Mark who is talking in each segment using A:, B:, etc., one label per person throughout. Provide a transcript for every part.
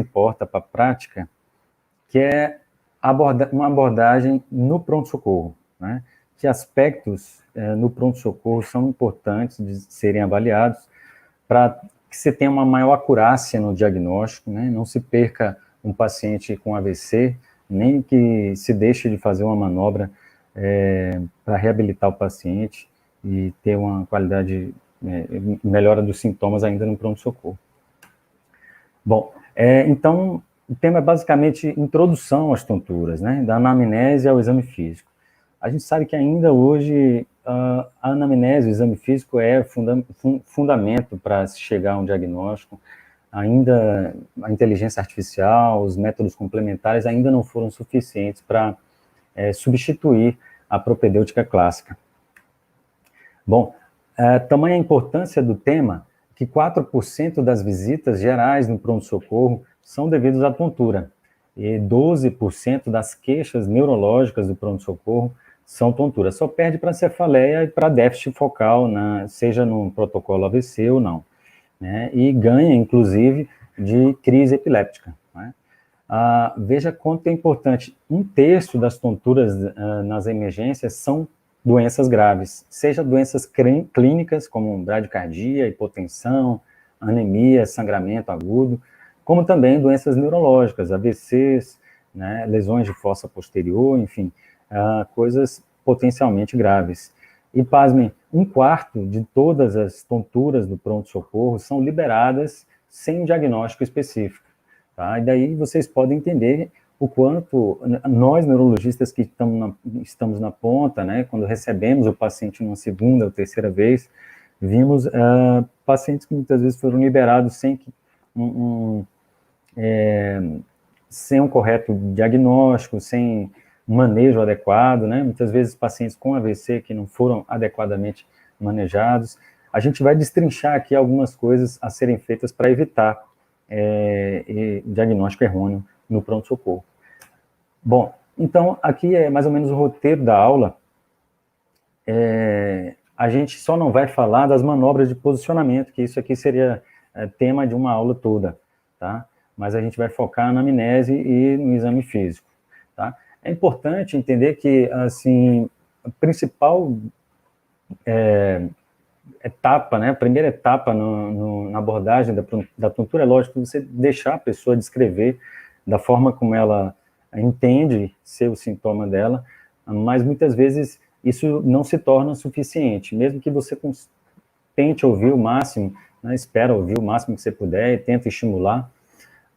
A: importa para a prática, que é uma abordagem no pronto-socorro, né? Que aspectos no pronto-socorro são importantes de serem avaliados para que você tenha uma maior acurácia no diagnóstico, né? Não se perca um paciente com AVC, nem que se deixe de fazer uma manobra para reabilitar o paciente e ter uma qualidade, melhora dos sintomas ainda no pronto-socorro. Bom, então, o tema é basicamente introdução às tonturas, né? Da anamnese ao exame físico. A gente sabe que ainda hoje a anamnese, o exame físico é fundamento para se chegar a um diagnóstico. Ainda a inteligência artificial, os métodos complementares ainda não foram suficientes para substituir a propedêutica clássica. Bom, tamanha a importância do tema que 4% das visitas gerais no pronto-socorro são devidas à tontura, e 12% das queixas neurológicas do pronto-socorro são tontura. Só perde para cefaleia e para déficit focal, seja no protocolo AVC ou não, né? E ganha, inclusive, de crise epiléptica, né? Veja quanto é importante. 1/3 das tonturas nas emergências são doenças graves, seja doenças clínicas, como bradicardia, hipotensão, anemia, sangramento agudo, como também doenças neurológicas, AVCs, né, lesões de fossa posterior, enfim, coisas potencialmente graves. E, pasmem, 1/4 de todas as tonturas do pronto-socorro são liberadas sem diagnóstico específico. Tá? E daí vocês podem entender o quanto nós, neurologistas que estamos na ponta, né, quando recebemos o paciente uma segunda ou terceira vez, vimos pacientes que muitas vezes foram liberados sem um correto diagnóstico, sem manejo adequado, né, muitas vezes pacientes com AVC que não foram adequadamente manejados. A gente vai destrinchar aqui algumas coisas a serem feitas para evitar diagnóstico errôneo no pronto-socorro. Bom, então, aqui é mais ou menos o roteiro da aula. A gente só não vai falar das manobras de posicionamento, que isso aqui seria tema de uma aula toda, tá? Mas a gente vai focar na anamnese e no exame físico, tá? É importante entender que, assim, a principal etapa, né, a primeira etapa na abordagem da tontura é, lógico, você deixar a pessoa descrever da forma como ela entende ser o sintoma dela, mas muitas vezes isso não se torna suficiente, mesmo que você tente ouvir o máximo, né, espera ouvir o máximo que você puder e tenta estimular,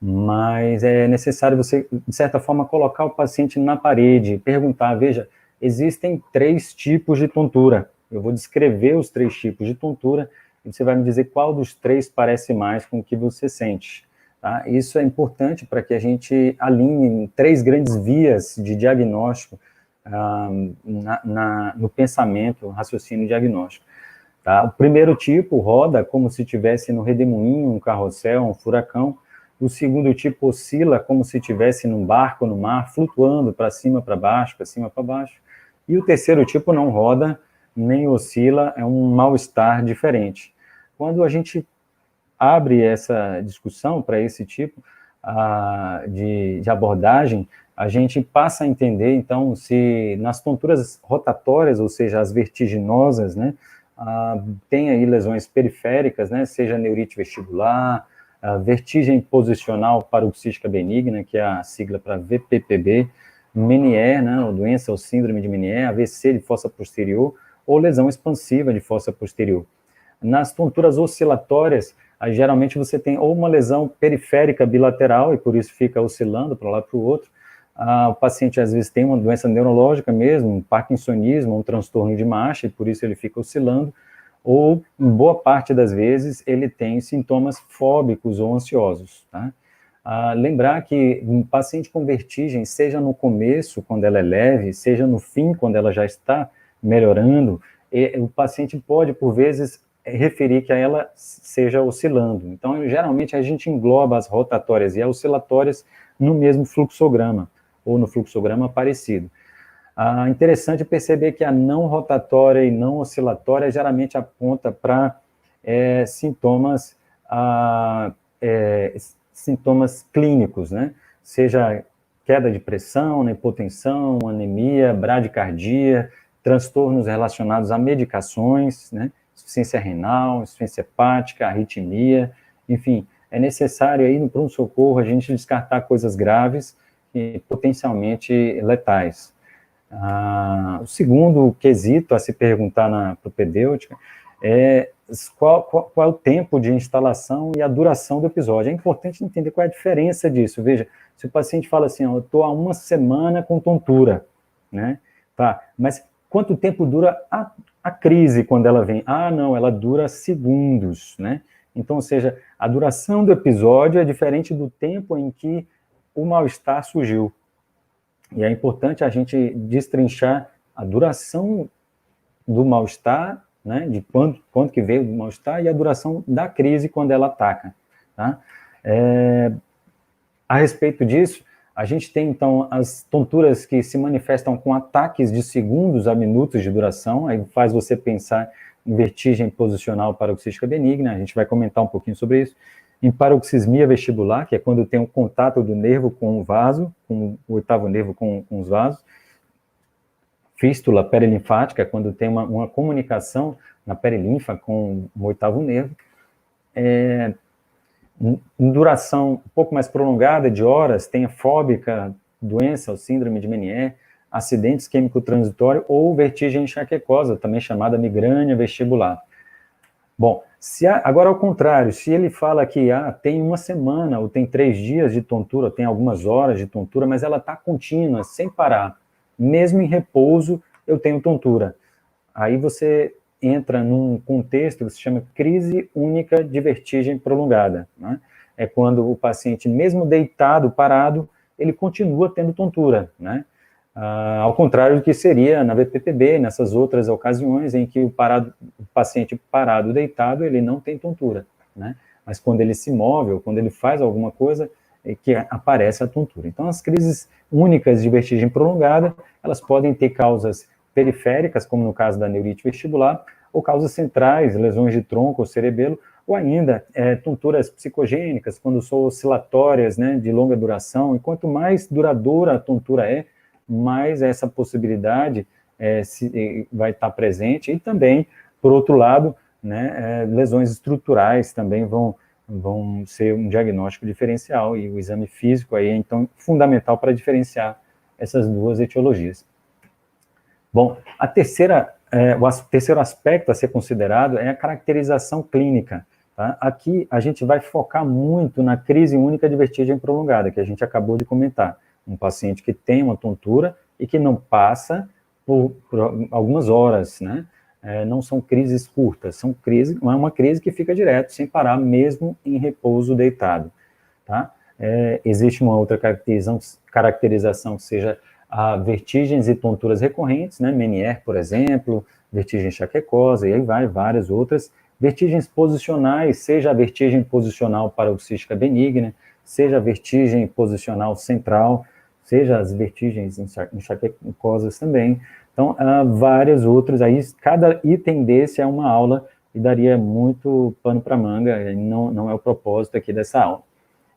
A: mas é necessário você, de certa forma, colocar o paciente na parede, perguntar, veja, existem 3 tipos de tontura, eu vou descrever os 3 tipos de tontura, e você vai me dizer qual dos 3 parece mais com o que você sente. Tá? Isso é importante para que a gente alinhe 3 grandes vias de diagnóstico no pensamento, raciocínio diagnóstico. Tá? O primeiro tipo roda como se estivesse no redemoinho, um carrossel, um furacão. O segundo tipo oscila como se estivesse num barco no mar, flutuando para cima, para baixo, para cima, para baixo. E o terceiro tipo não roda, nem oscila, é um mal-estar diferente. Quando a gente abre essa discussão para esse tipo de abordagem, a gente passa a entender, então, se nas tonturas rotatórias, ou seja, as vertiginosas, né, tem aí lesões periféricas, né, seja neurite vestibular, vertigem posicional paroxística benigna, que é a sigla para VPPB, Meniere, né, ou doença ou síndrome de Meniere, AVC de fossa posterior, ou lesão expansiva de fossa posterior. Nas tonturas oscilatórias, geralmente você tem ou uma lesão periférica bilateral, e por isso fica oscilando para um lado para o outro. O paciente, às vezes, tem uma doença neurológica mesmo, um parkinsonismo, um transtorno de marcha, e por isso ele fica oscilando. Ou, em boa parte das vezes, ele tem sintomas fóbicos ou ansiosos, tá? Lembrar que um paciente com vertigem, seja no começo, quando ela é leve, seja no fim, quando ela já está melhorando, o paciente pode, por vezes, referir que ela seja oscilando. Então, geralmente, a gente engloba as rotatórias e as oscilatórias no mesmo fluxograma, ou no fluxograma parecido. Interessante perceber que a não rotatória e não oscilatória geralmente aponta para sintomas sintomas clínicos, né? Seja queda de pressão, né, hipotensão, anemia, bradicardia, transtornos relacionados a medicações, né? Insuficiência renal, insuficiência hepática, arritmia, enfim, é necessário aí no pronto-socorro a gente descartar coisas graves e potencialmente letais. O segundo quesito a se perguntar na propedêutica é qual é o tempo de instalação e a duração do episódio. É importante entender qual é a diferença disso. Veja, se o paciente fala assim, eu estou há uma semana com tontura, né? Tá, mas quanto tempo dura a crise quando ela vem? Não, ela dura segundos, né? Então, ou seja, a duração do episódio é diferente do tempo em que o mal-estar surgiu. E é importante a gente destrinchar a duração do mal-estar, né, de quanto que veio do mal-estar, e a duração da crise quando ela ataca. Tá? A respeito disso, a gente tem, então, as tonturas que se manifestam com ataques de segundos a minutos de duração, aí faz você pensar em vertigem posicional paroxística benigna, a gente vai comentar um pouquinho sobre isso. Em paroxismia vestibular, que é quando tem um contato do nervo com o vaso, com o oitavo nervo com os vasos. Fístula perilinfática, quando tem uma comunicação na perilinfa com o oitavo nervo. Em duração um pouco mais prolongada, de horas, tem a fóbica, doença, ou síndrome de Menier, acidente isquêmico transitório ou vertigem enxaquecosa, também chamada migrânia vestibular. Bom, agora ao contrário, se ele fala que tem uma semana, ou tem 3 dias de tontura, ou tem algumas horas de tontura, mas ela está contínua, sem parar, mesmo em repouso, eu tenho tontura. Aí você entra num contexto que se chama crise única de vertigem prolongada, né? É quando o paciente, mesmo deitado, parado, ele continua tendo tontura, né? Ao contrário do que seria na VPPB, nessas outras ocasiões em que o paciente parado, deitado, ele não tem tontura, né? Mas quando ele se move ou quando ele faz alguma coisa, é que aparece a tontura. Então, as crises únicas de vertigem prolongada, elas podem ter causas periféricas, como no caso da neurite vestibular, ou causas centrais, lesões de tronco ou cerebelo, ou ainda tonturas psicogênicas, quando são oscilatórias, né, de longa duração, e quanto mais duradoura a tontura mais essa possibilidade vai estar presente, e também, por outro lado, né, lesões estruturais também vão ser um diagnóstico diferencial, e o exame físico aí é, então, fundamental para diferenciar essas duas etiologias. Bom, o terceiro aspecto a ser considerado é a caracterização clínica. Tá? Aqui a gente vai focar muito na crise única de vertigem prolongada, que a gente acabou de comentar. Um paciente que tem uma tontura e que não passa por algumas horas, né? Não são crises curtas, é uma crise que fica direto, sem parar, mesmo em repouso deitado. Tá? Existe uma outra caracterização que seja a vertigens e tonturas recorrentes, né? Menier, por exemplo, vertigem enxaquecosa, e aí várias outras. Vertigens posicionais, seja a vertigem posicional paroxística benigna, seja a vertigem posicional central, seja as vertigens enxaquecosas também. Então, há várias outras, aí cada item desse é uma aula e daria muito pano para manga, e não é o propósito aqui dessa aula.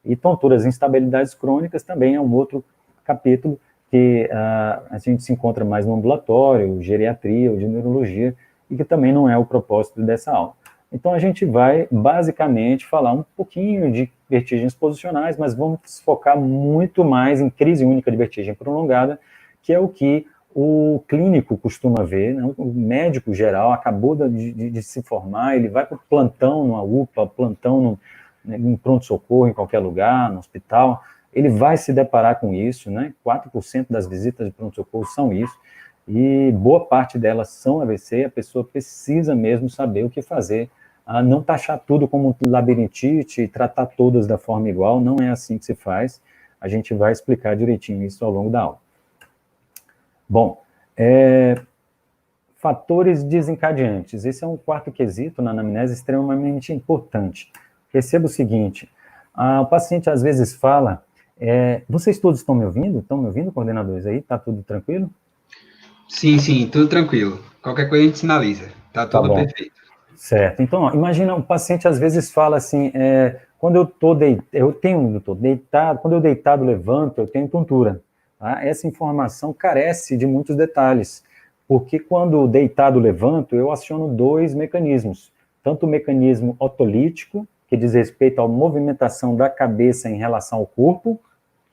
A: E tonturas e instabilidades crônicas também é um outro capítulo que a gente se encontra mais no ambulatório, geriatria ou de neurologia, e que também não é o propósito dessa aula. Então, a gente vai, basicamente, falar um pouquinho de vertigens posicionais, mas vamos focar muito mais em crise única de vertigem prolongada, que é o que o clínico costuma ver, né? O médico geral acabou de se formar, ele vai para o plantão numa UPA, plantão em pronto-socorro, em qualquer lugar, no hospital, ele vai se deparar com isso, né? 4% das visitas de pronto-socorro são isso, e boa parte delas são AVC, a pessoa precisa mesmo saber o que fazer, não taxar tudo como labirintite e tratar todas da forma igual, não é assim que se faz, a gente vai explicar direitinho isso ao longo da aula. Bom, fatores desencadeantes, esse é um quarto quesito na anamnese extremamente importante. Perceba o seguinte, o paciente às vezes fala, vocês todos estão me ouvindo? Estão me ouvindo, coordenadores, aí? Tá tudo tranquilo?
B: Sim, tudo tranquilo. Qualquer coisa a gente sinaliza. Tá tudo perfeito.
A: Certo. Então, imagina, o paciente às vezes fala assim, quando eu estou deitado, quando eu deitado levanto, eu tenho tontura. Tá? Essa informação carece de muitos detalhes, porque quando deitado levanto, eu aciono dois mecanismos, tanto o mecanismo otolítico, que diz respeito à movimentação da cabeça em relação ao corpo,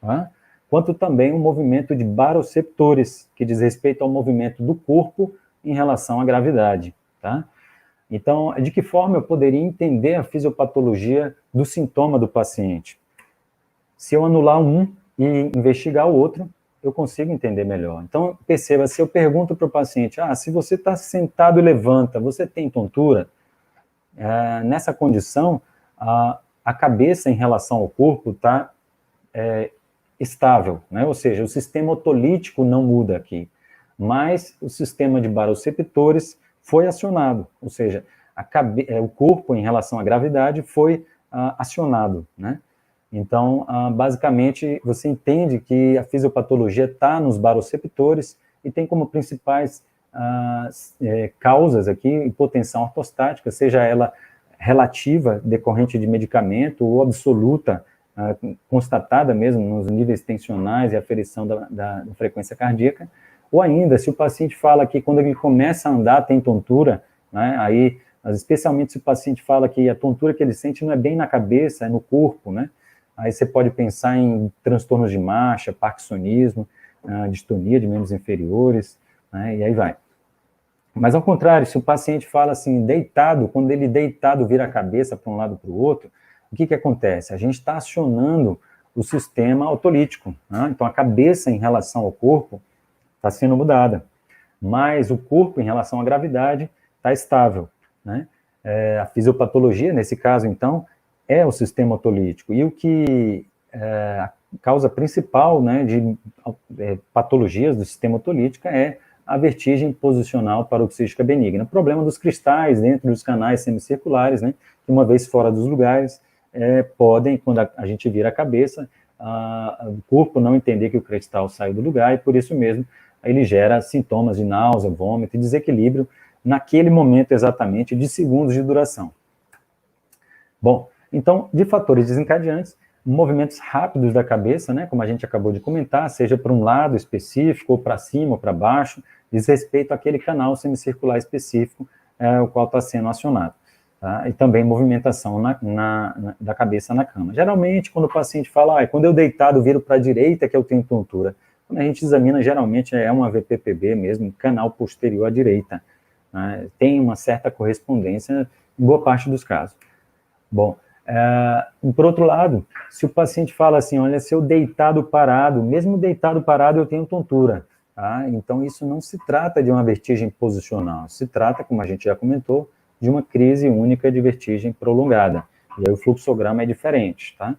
A: tá? Quanto também o movimento de baroceptores, que diz respeito ao movimento do corpo em relação à gravidade, tá? Então, de que forma eu poderia entender a fisiopatologia do sintoma do paciente? Se eu anular um e investigar o outro, eu consigo entender melhor. Então, perceba, se eu pergunto para o paciente, se você está sentado e levanta, você tem tontura? Nessa condição, a cabeça em relação ao corpo está estável, né? Ou seja, o sistema otolítico não muda aqui, mas o sistema de baroceptores foi acionado, ou seja, o corpo em relação à gravidade foi acionado, né? Então, basicamente, você entende que a fisiopatologia está nos baroceptores e tem como principais causas aqui hipotensão ortostática, seja ela relativa, decorrente de medicamento, ou absoluta, constatada mesmo nos níveis tensionais e aferição da frequência cardíaca, ou ainda, se o paciente fala que quando ele começa a andar tem tontura, né, aí, especialmente se o paciente fala que a tontura que ele sente não é bem na cabeça, é no corpo, né, aí você pode pensar em transtornos de marcha, parkinsonismo, distonia de membros inferiores, né, e aí vai. Mas, ao contrário, se o paciente fala assim, deitado, quando ele deitado vira a cabeça para um lado para o outro, o que acontece? A gente está acionando o sistema otolítico, né? Então, a cabeça em relação ao corpo está sendo mudada, mas o corpo em relação à gravidade está estável, né? A fisiopatologia, nesse caso, então, é o sistema otolítico. E o que a causa principal, né, de patologias do sistema otolítico é a vertigem posicional paroxística benigna. O problema dos cristais dentro dos canais semicirculares, né, que uma vez fora dos lugares, podem, quando a gente vira a cabeça, o corpo não entender que o cristal saiu do lugar, e por isso mesmo ele gera sintomas de náusea, vômito e desequilíbrio naquele momento exatamente de segundos de duração. Bom, então, de fatores desencadeantes, movimentos rápidos da cabeça, né, como a gente acabou de comentar, seja para um lado específico, ou para cima, ou para baixo, diz respeito àquele canal semicircular específico, o qual está sendo acionado. Tá? E também movimentação da cabeça na cama. Geralmente, quando o paciente fala, quando eu deitado viro para a direita que eu tenho tontura, quando a gente examina, geralmente é uma VPPB mesmo, canal posterior à direita. Né? Tem uma certa correspondência em boa parte dos casos. Bom, por outro lado, se o paciente fala assim, olha, se eu deitado parado, mesmo deitado parado eu tenho tontura, tá? Então isso não se trata de uma vertigem posicional, se trata, como a gente já comentou, de uma crise única de vertigem prolongada, e aí o fluxograma é diferente, tá?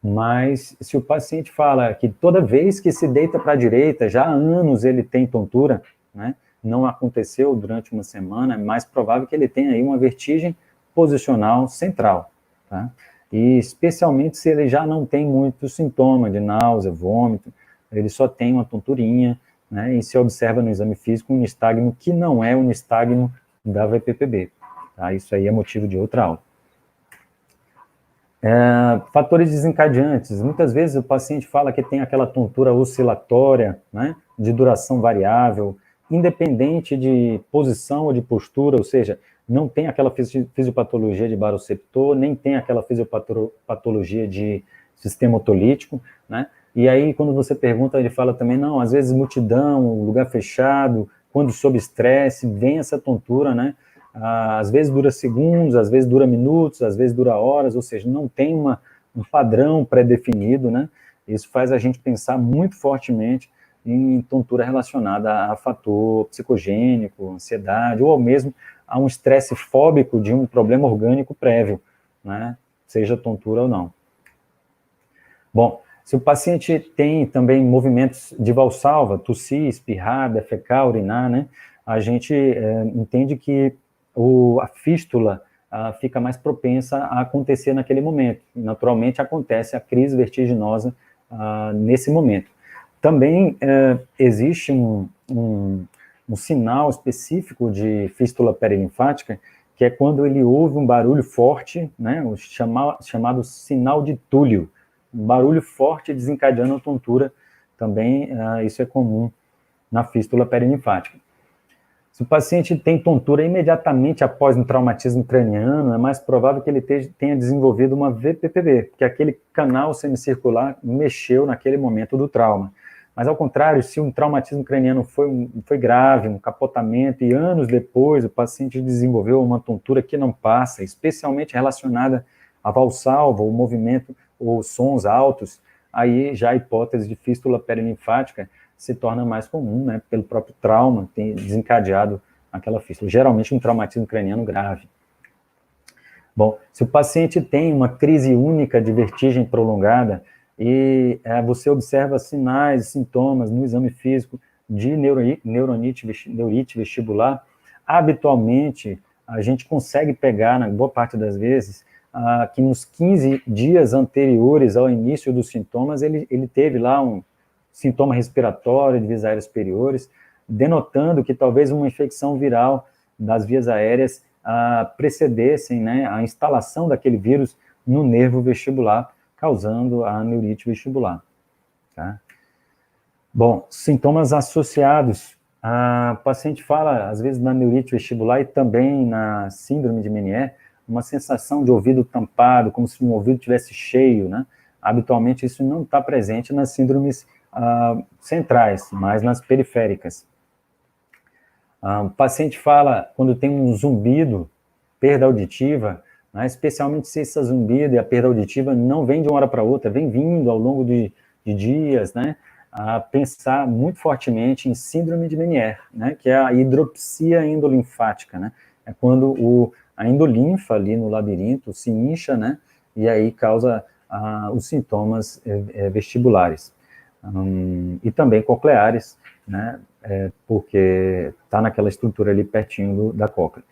A: Mas se o paciente fala que toda vez que se deita para a direita, já há anos ele tem tontura, né? Não aconteceu durante uma semana, é mais provável que ele tenha aí uma vertigem posicional central, tá? E especialmente se ele já não tem muito sintoma de náusea, vômito, ele só tem uma tonturinha, né? E se observa no exame físico um nistagmo que não é o nistagmo da VPPB, tá? Isso aí é motivo de outra aula. Fatores desencadeantes, muitas vezes o paciente fala que tem aquela tontura oscilatória, né, de duração variável, independente de posição ou de postura, ou seja, não tem aquela fisiopatologia de baroceptor, nem tem aquela fisiopatologia de sistema otolítico, né, e aí quando você pergunta, ele fala também, não, às vezes multidão, lugar fechado, quando sob estresse, vem essa tontura, né, às vezes dura segundos, às vezes dura minutos, às vezes dura horas, ou seja, não tem um padrão pré-definido, né? Isso faz a gente pensar muito fortemente em tontura relacionada a fator psicogênico, ansiedade, ou mesmo a um estresse fóbico de um problema orgânico prévio, né? Seja tontura ou não. Bom, se o paciente tem também movimentos de valsalva, tossir, espirrar, defecar, urinar, né? A gente entende que a fístula fica mais propensa a acontecer naquele momento. Naturalmente, acontece a crise vertiginosa nesse momento. Também existe um sinal específico de fístula perilinfática, que é quando ele ouve um barulho forte, né, o chamado sinal de Túlio, um barulho forte desencadeando a tontura, também isso é comum na fístula perilinfática. Se o paciente tem tontura imediatamente após um traumatismo craniano, é mais provável que ele tenha desenvolvido uma VPPV, porque aquele canal semicircular mexeu naquele momento do trauma. Mas, ao contrário, se um traumatismo craniano foi grave, um capotamento, e anos depois o paciente desenvolveu uma tontura que não passa, especialmente relacionada a valsalva, o movimento, ou sons altos, aí já a hipótese de fístula perilinfática se torna mais comum, né, pelo próprio trauma ter desencadeado aquela fístula, geralmente um traumatismo craniano grave. Bom, se o paciente tem uma crise única de vertigem prolongada e você observa sinais e sintomas no exame físico de neurite vestibular, habitualmente a gente consegue pegar, na boa parte das vezes, que nos 15 dias anteriores ao início dos sintomas, ele teve lá um sintoma respiratório de vias aéreas superiores, denotando que talvez uma infecção viral das vias aéreas precedessem, né, a instalação daquele vírus no nervo vestibular, causando a neurite vestibular. Tá? Bom, sintomas associados. O paciente fala, às vezes, na neurite vestibular e também na síndrome de Meniere, uma sensação de ouvido tampado, como se um ouvido estivesse cheio, né? Habitualmente, isso não está presente nas síndromes centrais, mas nas periféricas. O paciente fala quando tem um zumbido, perda auditiva, né, especialmente se esse zumbido e a perda auditiva não vem de uma hora para outra, vem vindo ao longo de dias, né, a pensar muito fortemente em síndrome de Meniere, né, que é a hidropsia endolinfática, né, é quando a endolinfa ali no labirinto se incha, né, e aí causa os sintomas vestibulares. E também cocleares, né, porque está naquela estrutura ali pertinho da cóclea.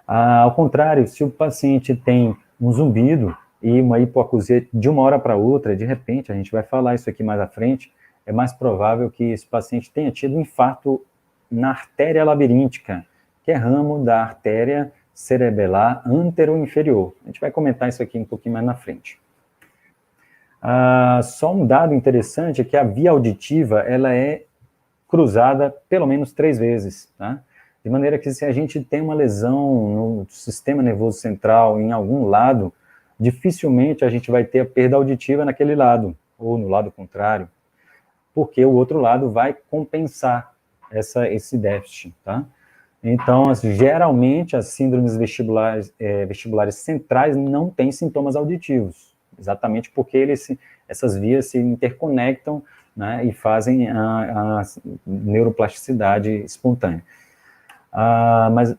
A: Ao contrário, se o paciente tem um zumbido e uma hipoacusia de uma hora para outra, de repente, a gente vai falar isso aqui mais à frente, é mais provável que esse paciente tenha tido um infarto na artéria labiríntica, que é ramo da artéria cerebelar antero-inferior. A gente vai comentar isso aqui um pouquinho mais na frente. Só um dado interessante é que a via auditiva, ela é cruzada pelo menos 3 vezes, tá? De maneira que se a gente tem uma lesão no sistema nervoso central em algum lado, dificilmente a gente vai ter a perda auditiva naquele lado, ou no lado contrário, porque o outro lado vai compensar esse déficit, tá? Então, geralmente, as síndromes vestibulares centrais não têm sintomas auditivos, exatamente porque essas vias se interconectam, né, e fazem a neuroplasticidade espontânea.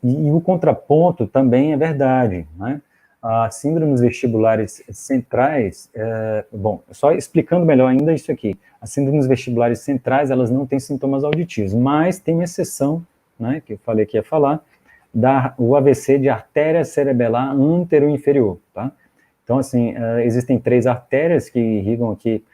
A: E o contraponto também é verdade, né? As síndromes vestibulares centrais, bom, só explicando melhor ainda isso aqui, as síndromes vestibulares centrais, elas não têm sintomas auditivos, mas tem uma exceção, né, que eu falei que ia falar, o AVC de artéria cerebelar antero-inferior, tá? Então, assim, existem 3 artérias que irrigam aqui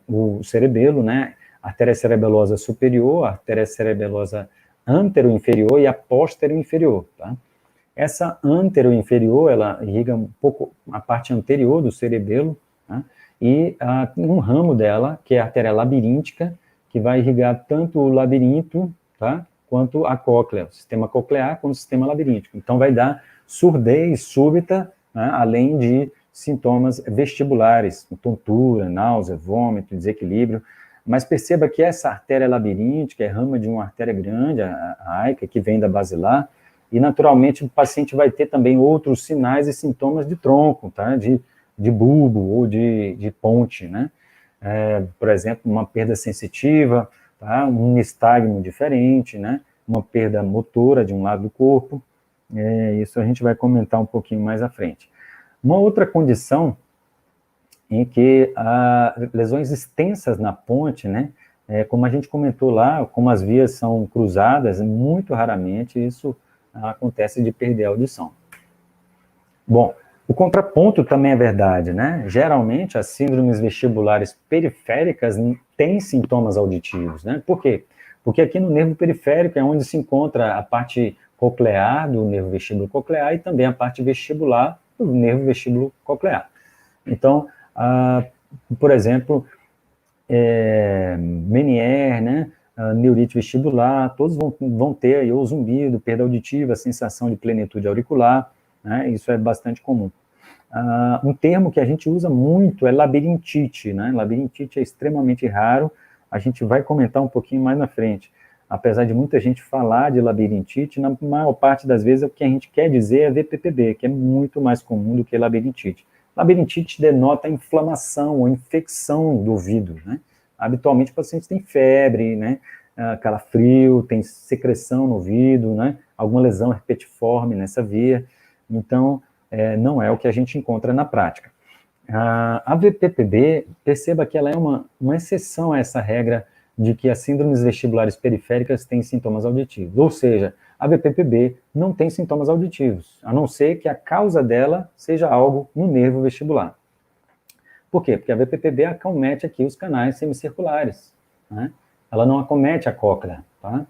A: o cerebelo, né, artéria cerebelosa superior, artéria cerebelosa antero-inferior e a posterior-inferior, tá? Essa antero-inferior, ela irriga um pouco a parte anterior do cerebelo, tá? E um ramo dela, que é a artéria labiríntica, que vai irrigar tanto o labirinto, tá, quanto a cóclea, o sistema coclear quanto o sistema labiríntico. Então, vai dar surdez súbita, né, além de sintomas vestibulares, tontura, náusea, vômito, desequilíbrio, mas perceba que essa artéria labiríntica é rama de uma artéria grande, a AICA, que vem da basilar, e naturalmente o paciente vai ter também outros sinais e sintomas de tronco, tá? De bulbo ou de ponte, né? Por exemplo, uma perda sensitiva, tá? Um nistagmo diferente, né? Uma perda motora de um lado do corpo, isso a gente vai comentar um pouquinho mais à frente. Uma outra condição em que lesões extensas na ponte, né, como a gente comentou lá, como as vias são cruzadas, muito raramente isso acontece de perder a audição. Bom, o contraponto também é verdade, né? Geralmente as síndromes vestibulares periféricas têm sintomas auditivos, né? Por quê? Porque aqui no nervo periférico é onde se encontra a parte coclear, do nervo vestíbulo coclear, e também a parte vestibular do nervo vestíbulo coclear. Então, por exemplo, Meniere, né, neurite vestibular, todos vão ter aí o zumbido, perda auditiva, sensação de plenitude auricular, né, isso é bastante comum. Um termo que a gente usa muito é labirintite, né, labirintite é extremamente raro, a gente vai comentar um pouquinho mais na frente. Apesar de muita gente falar de labirintite, na maior parte das vezes o que a gente quer dizer é VPPB, que é muito mais comum do que labirintite. Labirintite denota inflamação ou infecção do ouvido, né? Habitualmente o paciente tem febre, né? Calafrio, tem secreção no ouvido, né? Alguma lesão herpetiforme nessa via. Então, não é o que a gente encontra na prática. A VPPB, perceba que ela é uma exceção a essa regra de que as síndromes vestibulares periféricas têm sintomas auditivos. Ou seja, a VPPB não tem sintomas auditivos, a não ser que a causa dela seja algo no nervo vestibular. Por quê? Porque a VPPB acomete aqui os canais semicirculares, né? Ela não acomete a cóclea, tá?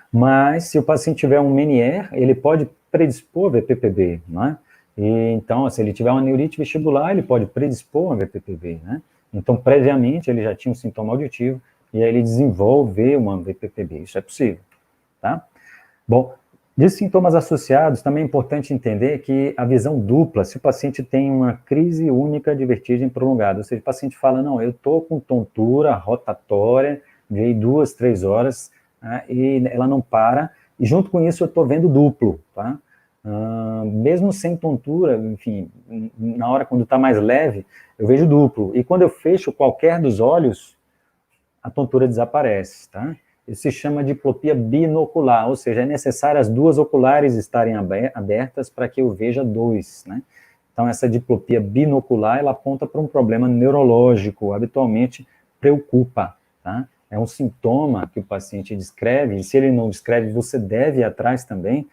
A: Mas se o paciente tiver um Meniere, ele pode predispor a VPPB, né? E, então, se ele tiver uma neurite vestibular, ele pode predispor a VPPB, né? Então, previamente, ele já tinha um sintoma auditivo, e aí ele desenvolve uma VPPB, isso é possível, tá? Bom, de sintomas associados, também é importante entender que a visão dupla, se o paciente tem uma crise única de vertigem prolongada, ou seja, o paciente fala, não, eu estou com tontura rotatória de 2, 3 horas, né, e ela não para, e junto com isso eu estou vendo duplo, tá? Mesmo sem tontura, enfim, na hora quando está mais leve, eu vejo duplo, e quando eu fecho qualquer dos olhos, a tontura desaparece, tá? Isso se chama diplopia binocular, ou seja, é necessário as duas oculares estarem abertas para que eu veja 2, né? Então, essa diplopia binocular, ela aponta para um problema neurológico, habitualmente preocupa, tá? É um sintoma que o paciente descreve, e se ele não descreve, você deve ir atrás também,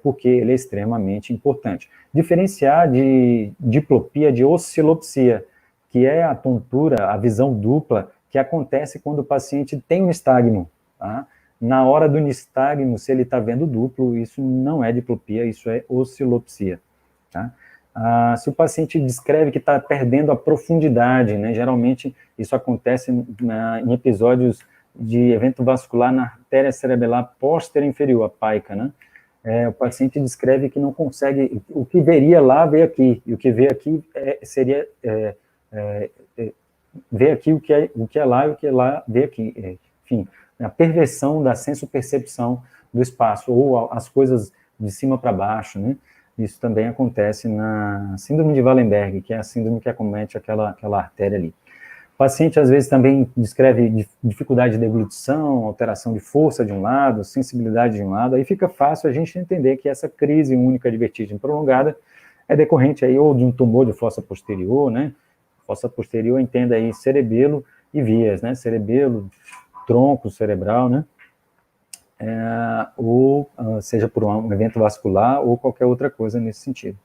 A: porque ele é extremamente importante. Diferenciar de diplopia de oscilopsia, que é a tontura, a visão dupla, que acontece quando o paciente tem um nistagmo, tá? Na hora do nistagmo, se ele está vendo duplo, isso não é diplopia, isso é oscilopsia, tá? Se o paciente descreve que está perdendo a profundidade, né, geralmente isso acontece em episódios de evento vascular na artéria cerebelar póstera inferior, a PAICA, né? O paciente descreve que não consegue, o que veria lá, vê aqui, e o que vê aqui seria ver aqui o que é lá e o que é lá vê aqui. Enfim, a perversão da senso-percepção do espaço, ou as coisas de cima para baixo, né? Isso também acontece na síndrome de Wallenberg, que é a síndrome que acomete aquela artéria ali. O paciente, às vezes, também descreve dificuldade de deglutição, alteração de força de um lado, sensibilidade de um lado, aí fica fácil a gente entender que essa crise única de vertigem prolongada é decorrente aí ou de um tumor de fossa posterior, né? Fossa posterior, entenda aí cerebelo e vias, né? Cerebelo, tronco cerebral, né? Ou seja por um evento vascular ou qualquer outra coisa nesse sentido.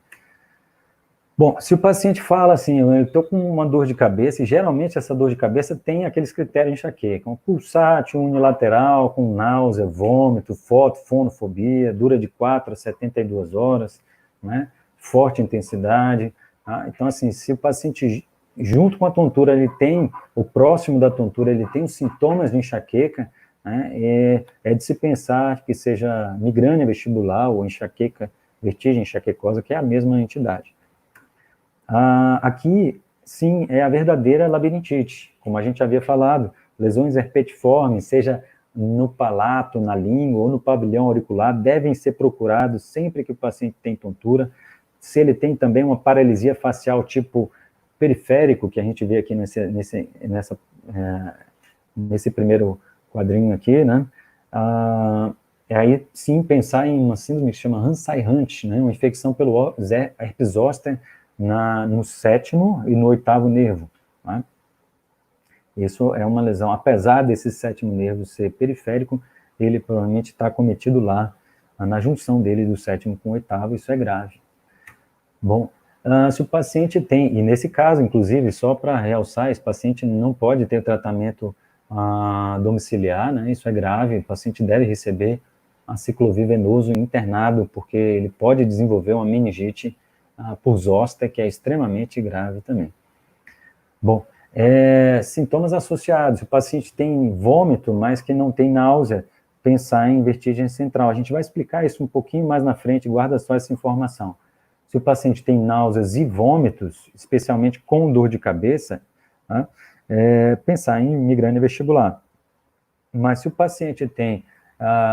A: Bom, se o paciente fala assim, eu estou com uma dor de cabeça, e geralmente essa dor de cabeça tem aqueles critérios de enxaqueca, um pulsátil, unilateral, com náusea, vômito, fonofobia, dura de 4 a 72 horas, né? Forte intensidade, tá? Então, assim, se o paciente, junto com a tontura, ele tem, ou próximo da tontura, ele tem os sintomas de enxaqueca, né? É de se pensar que seja migrânia vestibular ou enxaqueca, vertigem enxaquecosa, que é a mesma entidade. Aqui, sim, é a verdadeira labirintite, como a gente havia falado, lesões herpetiformes, seja no palato, na língua ou no pavilhão auricular, devem ser procurados sempre que o paciente tem tontura. Se ele tem também uma paralisia facial tipo periférico, que a gente vê aqui nesse primeiro quadrinho aqui, né? Aí sim pensar em uma síndrome que se chama Hansen-Hunt, né? Uma infecção pelo herpes zoster no 7º e no 8º nervo, né? Isso é uma lesão, apesar desse 7º nervo ser periférico, ele provavelmente está acometido lá, na junção dele do 7º com o 8º, isso é grave. Bom, se o paciente tem, e nesse caso, inclusive, só para realçar, esse paciente não pode ter tratamento domiciliar, né? Isso é grave, o paciente deve receber a ciclovir-venoso internado, porque ele pode desenvolver uma meningite por zoster, que é extremamente grave também. Bom, sintomas associados, o paciente tem vômito, mas que não tem náusea, pensar em vertigem central. A gente vai explicar isso um pouquinho mais na frente, guarda só essa informação. Se o paciente tem náuseas e vômitos, especialmente com dor de cabeça, tá? Pensar em migrânia vestibular. Mas se o paciente tem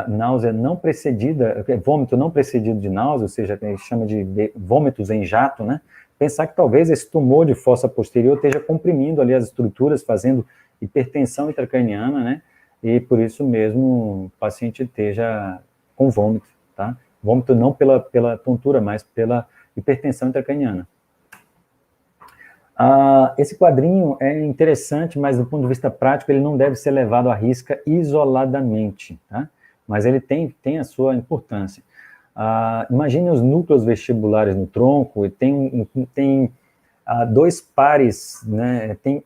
A: náusea não precedida, vômito não precedido de náusea, ou seja, a gente chama de vômitos em jato, né? Pensar que talvez esse tumor de fossa posterior esteja comprimindo ali as estruturas, fazendo hipertensão intracraniana, né? E por isso mesmo o paciente esteja com vômito, tá? Vômito não pela tontura, mas pela hipertensão intracraniana. Esse quadrinho é interessante, mas do ponto de vista prático ele não deve ser levado à risca isoladamente, tá? Mas ele tem a sua importância. Imagine os núcleos vestibulares no tronco, e tem dois pares, né? Tem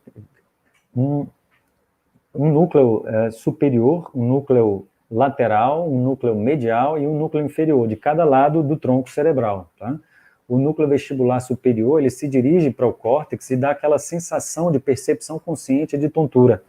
A: um núcleo superior, um núcleo lateral, um núcleo medial e um núcleo inferior, de cada lado do tronco cerebral, tá? O núcleo vestibular superior, ele se dirige para o córtex e dá aquela sensação de percepção consciente de tontura.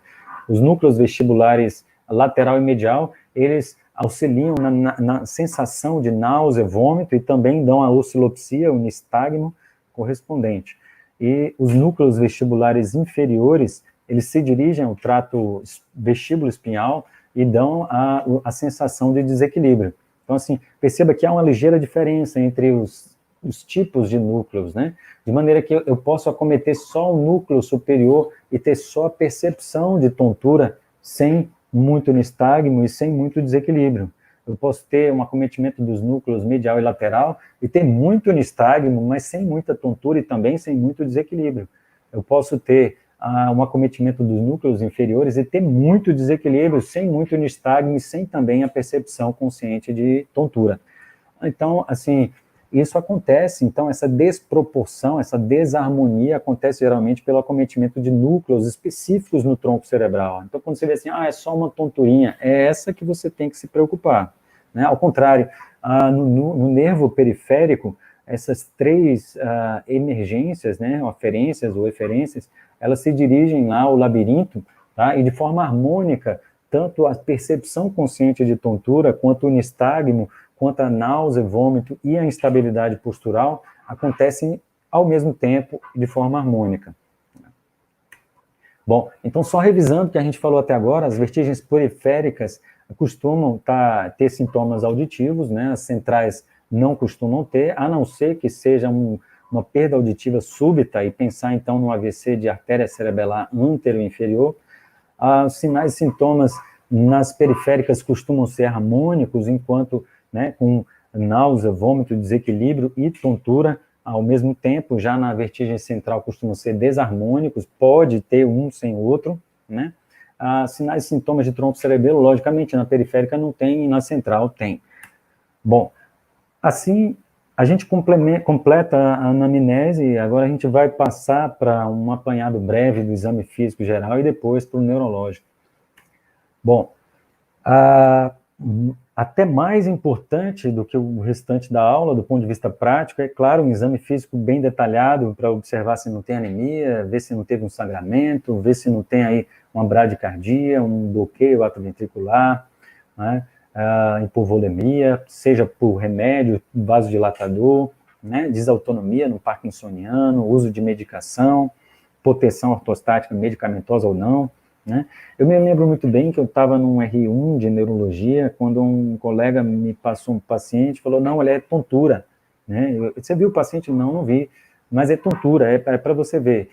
A: Os núcleos vestibulares lateral e medial, eles auxiliam na sensação de náusea, vômito, e também dão a oscilopsia, o nistagmo correspondente. E os núcleos vestibulares inferiores, eles se dirigem ao trato vestíbulo espinhal e dão a sensação de desequilíbrio. Então, assim, perceba que há uma ligeira diferença entre os tipos de núcleos, né? De maneira que eu posso acometer só o núcleo superior e ter só a percepção de tontura sem muito nistagmo e sem muito desequilíbrio. Eu posso ter um acometimento dos núcleos medial e lateral e ter muito nistagmo, mas sem muita tontura e também sem muito desequilíbrio. Eu posso ter um acometimento dos núcleos inferiores e ter muito desequilíbrio, sem muito nistagmo e sem também a percepção consciente de tontura. Então, assim, isso acontece, então, essa desproporção, essa desarmonia acontece geralmente pelo acometimento de núcleos específicos no tronco cerebral. Então, quando você vê assim, é só uma tonturinha, é essa que você tem que se preocupar, né? Ao contrário, no nervo periférico, essas três emergências, né, aferências ou eferências, elas se dirigem lá ao labirinto, tá? E de forma harmônica, tanto a percepção consciente de tontura, quanto o nistagmo, quanto a náusea, vômito e a instabilidade postural acontecem ao mesmo tempo de forma harmônica. Bom, então só revisando o que a gente falou até agora, as vertigens periféricas costumam ter sintomas auditivos, né? As centrais não costumam ter, a não ser que seja uma perda auditiva súbita e pensar então no AVC de artéria cerebelar antero-inferior. Sinais e sintomas nas periféricas costumam ser harmônicos, enquanto, né, com náusea, vômito, desequilíbrio e tontura ao mesmo tempo. Já na vertigem central costumam ser desarmônicos, pode ter um sem o outro, né? Sinais e sintomas de tronco cerebelo, logicamente, na periférica não tem e na central tem. Bom, assim, a gente completa a anamnese, agora a gente vai passar para um apanhado breve do exame físico geral e depois para o neurológico. Bom, até mais importante do que o restante da aula, do ponto de vista prático, é claro, um exame físico bem detalhado para observar se não tem anemia, ver se não teve um sangramento, ver se não tem aí uma bradicardia, um bloqueio atrioventricular, né? Hipovolemia, seja por remédio, vasodilatador, né? Desautonomia no parkinsoniano, uso de medicação, proteção ortostática medicamentosa ou não, né? Eu me lembro muito bem que eu estava num R1 de neurologia, quando um colega me passou um paciente, falou, não, ele é tontura, né? Você viu o paciente? Não vi, mas é tontura, é para você ver.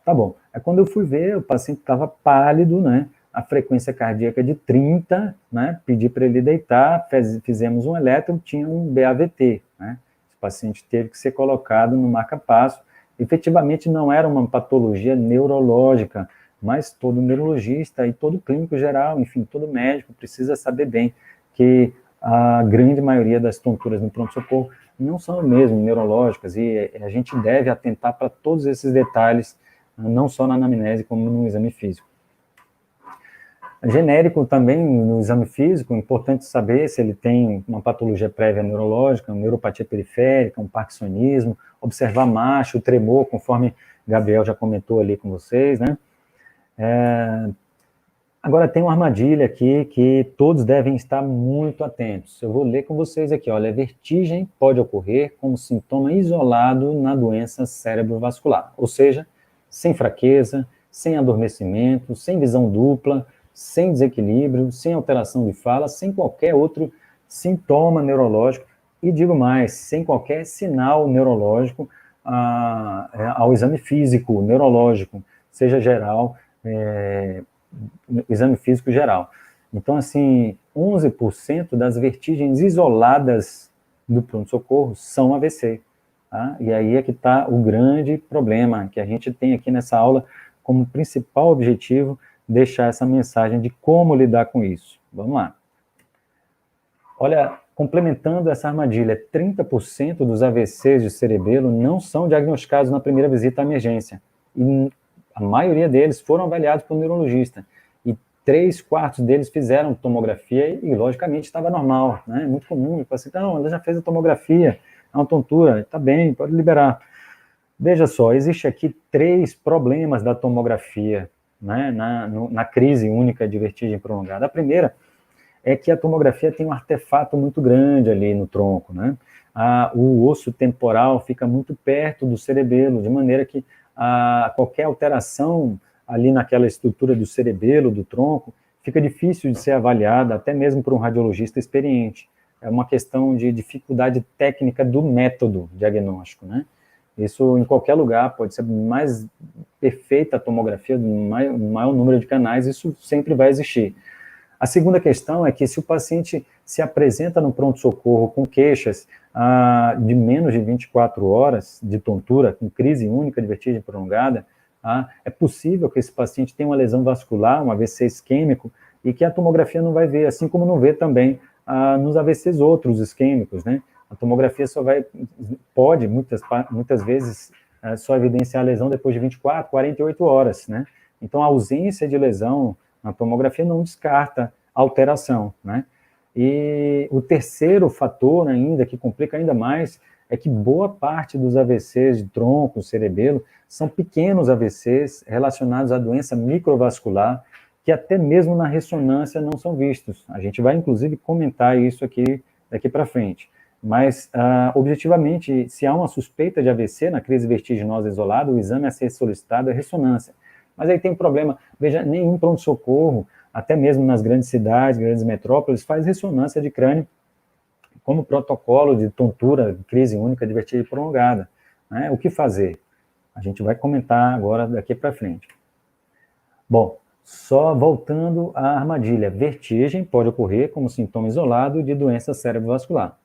A: Tá bom. Aí quando eu fui ver, o paciente estava pálido, né? A frequência cardíaca de 30, né? Pedi para ele deitar, fizemos um eletro, tinha um BAVT, né? O paciente teve que ser colocado no marca-passo. Efetivamente não era uma patologia neurológica, mas todo neurologista e todo clínico geral, enfim, todo médico precisa saber bem que a grande maioria das tonturas no pronto-socorro não são mesmo neurológicas, e a gente deve atentar para todos esses detalhes, não só na anamnese, como no exame físico. Genérico também no exame físico, importante saber se ele tem uma patologia prévia neurológica, uma neuropatia periférica, um parkinsonismo, observar marcha, o tremor, conforme Gabriel já comentou ali com vocês, né? Agora tem uma armadilha aqui que todos devem estar muito atentos. Eu vou ler com vocês aqui, olha, vertigem pode ocorrer como sintoma isolado na doença cerebrovascular, ou seja, sem fraqueza, sem adormecimento, sem visão dupla, sem desequilíbrio, sem alteração de fala, sem qualquer outro sintoma neurológico, e digo mais, sem qualquer sinal neurológico ao exame físico, neurológico, seja geral, exame físico geral. Então, assim, 11% das vertigens isoladas do pronto-socorro são AVC. Tá? E aí é que está o grande problema que a gente tem aqui nessa aula como principal objetivo, deixar essa mensagem de como lidar com isso. Vamos lá. Olha, complementando essa armadilha, 30% dos AVCs de cerebelo não são diagnosticados na primeira visita à emergência. E a maioria deles foram avaliados por um neurologista. E 3/4 deles fizeram tomografia e, logicamente, estava normal. Né? É muito comum. O paciente, não, ela já fez a tomografia, é uma tontura, está bem, pode liberar. Veja só, existe aqui 3 problemas da tomografia, né, na crise única de vertigem prolongada. A primeira é que a tomografia tem um artefato muito grande ali no tronco, né? O osso temporal fica muito perto do cerebelo, de maneira que qualquer alteração ali naquela estrutura do cerebelo, do tronco, fica difícil de ser avaliada, até mesmo por um radiologista experiente. É uma questão de dificuldade técnica do método diagnóstico, né? Isso em qualquer lugar, pode ser mais perfeita a tomografia, maior número de canais, isso sempre vai existir. A segunda questão é que se o paciente se apresenta no pronto-socorro com queixas de menos de 24 horas de tontura, com crise única de vertigem prolongada, é possível que esse paciente tenha uma lesão vascular, um AVC isquêmico, e que a tomografia não vai ver, assim como não vê também nos AVCs outros isquêmicos, né? A tomografia pode, muitas vezes, só evidenciar a lesão depois de 24, 48 horas, né? Então, a ausência de lesão na tomografia não descarta alteração, né? E o terceiro fator ainda, que complica ainda mais, é que boa parte dos AVCs de tronco, cerebelo, são pequenos AVCs relacionados à doença microvascular, que até mesmo na ressonância não são vistos. A gente vai, inclusive, comentar isso aqui daqui para frente. Mas, objetivamente, se há uma suspeita de AVC na crise vertiginosa isolada, o exame a ser solicitado é ressonância. Mas aí tem um problema, veja, nenhum pronto-socorro, até mesmo nas grandes cidades, grandes metrópoles, faz ressonância de crânio como protocolo de tontura, crise única de vertigem prolongada. Né? O que fazer? A gente vai comentar agora daqui para frente. Bom, só voltando à armadilha, vertigem pode ocorrer como sintoma isolado de doença cerebrovascular.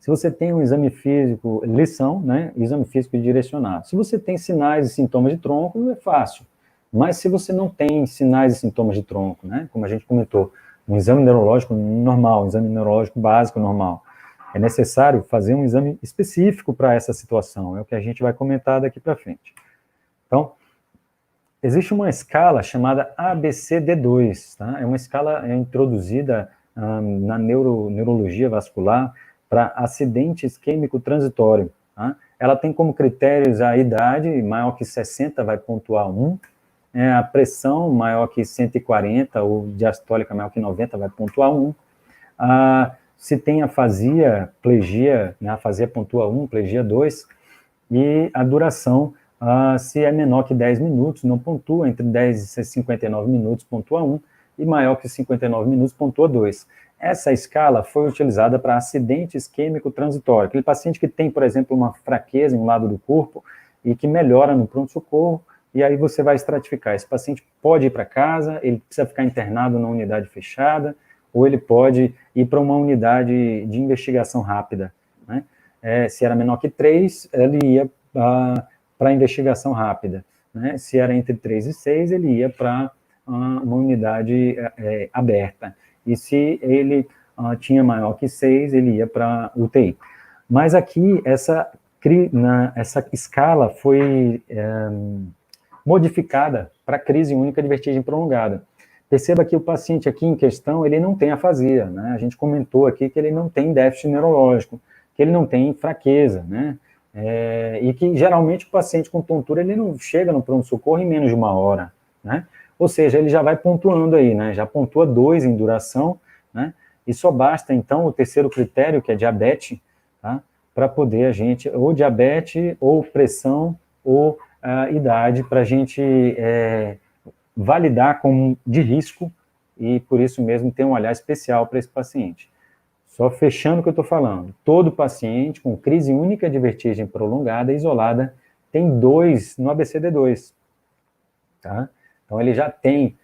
A: Se você tem um exame físico, lição, né, exame físico direcionado. Se você tem sinais e sintomas de tronco, é fácil. Mas se você não tem sinais e sintomas de tronco, né, como a gente comentou, um exame neurológico normal, um exame neurológico básico normal, é necessário fazer um exame específico para essa situação, é o que a gente vai comentar daqui para frente. Então, existe uma escala chamada ABCD2, tá? É uma escala introduzida na neurologia vascular para acidente isquêmico transitório. Tá? Ela tem como critérios a idade, maior que 60 vai pontuar 1, a pressão maior que 140, ou diastólica maior que 90 vai pontuar 1, se tem afasia, plegia, né, afasia pontua 1, plegia 2, e a duração, se é menor que 10 minutos, não pontua, entre 10 e 59 minutos pontua 1, e maior que 59 minutos pontua 2. Essa escala foi utilizada para acidente isquêmico transitório, aquele paciente que tem, por exemplo, uma fraqueza em um lado do corpo e que melhora no pronto-socorro, e aí você vai estratificar. Esse paciente pode ir para casa, ele precisa ficar internado na unidade fechada, ou ele pode ir para uma unidade de investigação rápida. Né? Se era menor que 3, ele ia para a investigação rápida. Né? Se era entre 3 e 6, ele ia para uma unidade aberta. E se ele tinha maior que 6, ele ia para UTI. Mas aqui, essa escala foi modificada para crise única de vertigem prolongada. Perceba que o paciente aqui em questão, ele não tem afasia, né? A gente comentou aqui que ele não tem déficit neurológico, que ele não tem fraqueza, né? E que geralmente o paciente com tontura, ele não chega no pronto-socorro em menos de 1 hora, né? Ou seja, ele já vai pontuando aí, né? Já pontua 2 em duração, né? E só basta, então, o terceiro critério, que é diabetes, tá? Para poder a gente, ou diabetes, ou pressão, ou idade, para a gente validar como de risco, e por isso mesmo ter um olhar especial para esse paciente. Só fechando o que eu estou falando, todo paciente com crise única de vertigem prolongada, isolada, tem 2 no ABCD2, tá? Então ele já tem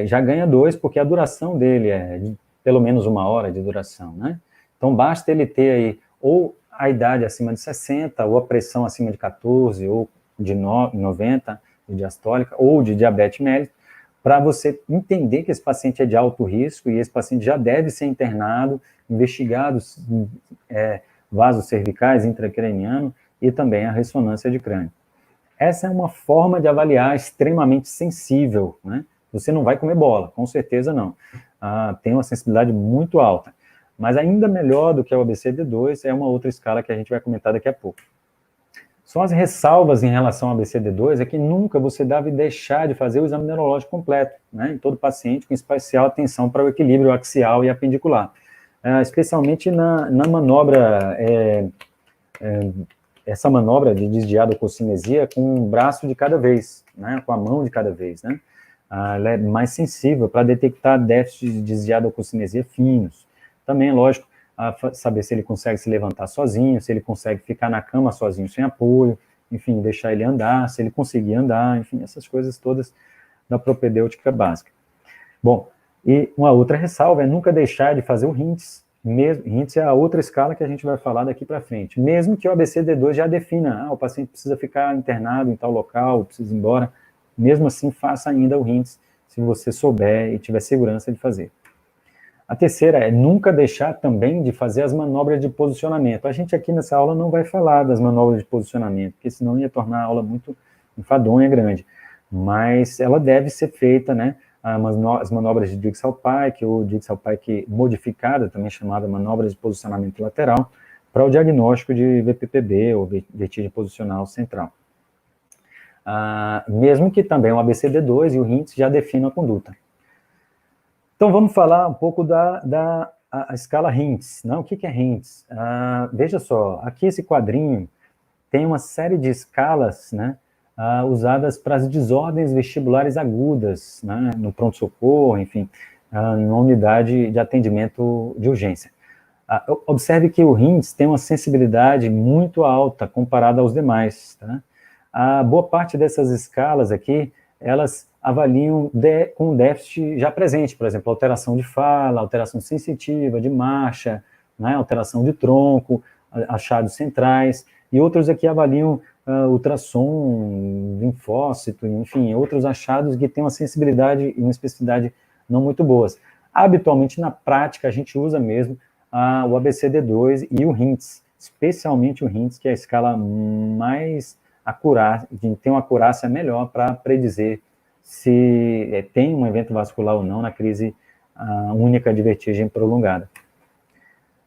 A: já ganha 2, porque a duração dele é de pelo menos 1 hora de duração, né? Então basta ele ter aí, ou a idade acima de 60, ou a pressão acima de 14, ou de 90, de diastólica, ou de diabetes mellitus, para você entender que esse paciente é de alto risco, e esse paciente já deve ser internado, investigados vasos cervicais, intracraniano, e também a ressonância de crânio. Essa é uma forma de avaliar extremamente sensível, né? Você não vai comer bola, com certeza não. Tem uma sensibilidade muito alta. Mas ainda melhor do que o ABCD2 é uma outra escala que a gente vai comentar daqui a pouco. Só as ressalvas em relação ao ABCD2 é que nunca você deve deixar de fazer o exame neurológico completo, né, em todo paciente, com especial atenção para o equilíbrio axial e apendicular. Especialmente na manobra, essa manobra de desdiadococinesia com um braço de cada vez, né, com a mão de cada vez, né. Ela é mais sensível para detectar déficits de desdiadococinesia finos. Também, lógico, saber se ele consegue se levantar sozinho, se ele consegue ficar na cama sozinho sem apoio, enfim, deixar ele andar, se ele conseguir andar, enfim, essas coisas todas da propedêutica básica. Bom, e uma outra ressalva é nunca deixar de fazer o RINTS. RINTS é a outra escala que a gente vai falar daqui para frente. Mesmo que o ABCD2 já defina, o paciente precisa ficar internado em tal local, precisa ir embora, mesmo assim, faça ainda o RINTS, se você souber e tiver segurança de fazer. A terceira é nunca deixar também de fazer as manobras de posicionamento. A gente aqui nessa aula não vai falar das manobras de posicionamento, porque senão ia tornar a aula muito enfadonha, grande. Mas ela deve ser feita, né, as manobras de Dixal-Pike, ou Dixal-Pike modificada, também chamada manobras de posicionamento lateral, para o diagnóstico de VPPB, ou vertigem posicional central. Mesmo que também o ABCD2 e o RINTS já definam a conduta. Então, vamos falar um pouco da escala RINTS. Né? O que é RINTS? Veja só, aqui esse quadrinho tem uma série de escalas, né, usadas para as desordens vestibulares agudas, né, no pronto-socorro, enfim, numa unidade de atendimento de urgência. Observe que o RINTS tem uma sensibilidade muito alta comparada aos demais. Tá? A boa parte dessas escalas aqui, elas avaliam com déficit já presente, por exemplo, alteração de fala, alteração sensitiva, de marcha, né, alteração de tronco, achados centrais, e outros aqui avaliam ultrassom, linfócito, enfim, outros achados que têm uma sensibilidade e uma especificidade não muito boas. Habitualmente, na prática, a gente usa mesmo o ABCD2 e o RINTS, especialmente o RINTS, que é a escala mais acurada, que tem uma acurácia melhor para predizer se tem um evento vascular ou não na crise única de vertigem prolongada.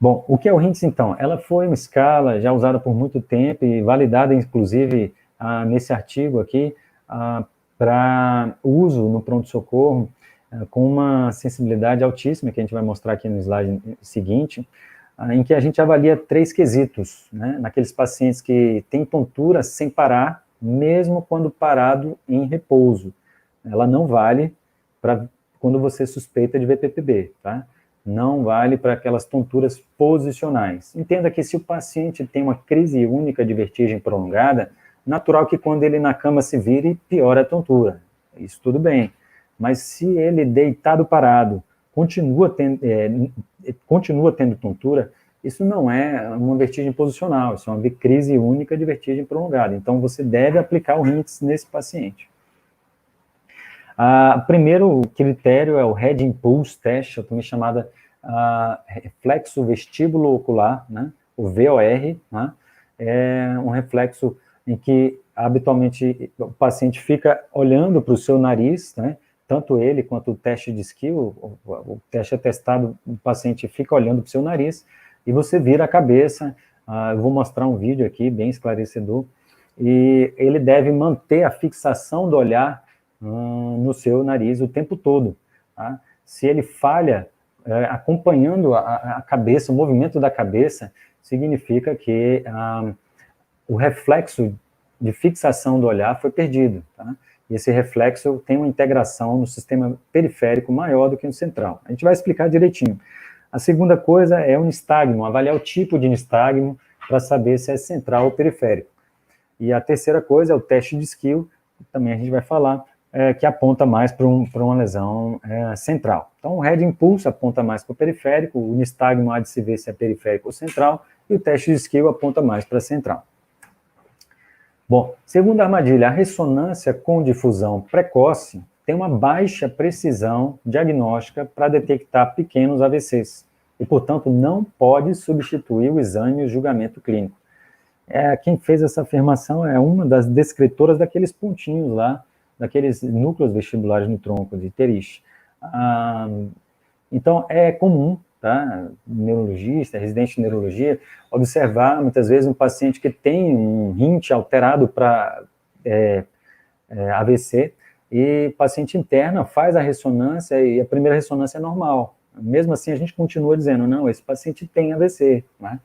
A: Bom, o que é o RINTS, então? Ela foi uma escala já usada por muito tempo e validada, inclusive, nesse artigo aqui, para uso no pronto-socorro, com uma sensibilidade altíssima, que a gente vai mostrar aqui no slide seguinte, em que a gente avalia 3 quesitos, né, naqueles pacientes que têm tontura sem parar, mesmo quando parado em repouso. Ela não vale para quando você suspeita de VPPB, tá? Não vale para aquelas tonturas posicionais. Entenda que se o paciente tem uma crise única de vertigem prolongada, natural que quando ele na cama se vire, piora a tontura. Isso tudo bem. Mas se ele deitado parado continua tendo tontura, isso não é uma vertigem posicional, isso é uma crise única de vertigem prolongada. Então, você deve aplicar o RINTS nesse paciente. O primeiro critério é o Head Impulse Test, também chamada reflexo vestíbulo ocular, né, o VOR, né, é um reflexo em que habitualmente o paciente fica olhando para o seu nariz, né? Tanto ele quanto o teste de skill, o teste atestado, o paciente fica olhando para o seu nariz e você vira a cabeça. Eu vou mostrar um vídeo aqui bem esclarecedor, e ele deve manter a fixação do olhar no seu nariz o tempo todo, tá? Se ele falha, acompanhando a cabeça, o movimento da cabeça, significa que o reflexo de fixação do olhar foi perdido, tá? E esse reflexo tem uma integração no sistema periférico maior do que no central. A gente vai explicar direitinho. A segunda coisa é o nistagmo, avaliar o tipo de nistagmo para saber se é central ou periférico. E a terceira coisa é o teste de skill, que também a gente vai falar, que aponta mais para uma lesão central. Então, o head impulse aponta mais para o periférico, o nistagmo há de se ver se é periférico ou central, e o teste de skill aponta mais para a central. Bom, segunda armadilha, a ressonância com difusão precoce tem uma baixa precisão diagnóstica para detectar pequenos AVCs, e, portanto, não pode substituir o exame e o julgamento clínico. Quem fez essa afirmação é uma das descritoras daqueles pontinhos lá, daqueles núcleos vestibulares no tronco de Teriche. Então, é comum, tá, neurologista, residente de neurologia, observar, muitas vezes, um paciente que tem um hint alterado para AVC, e o paciente interna, faz a ressonância, e a primeira ressonância é normal. Mesmo assim, a gente continua dizendo, não, esse paciente tem AVC, né?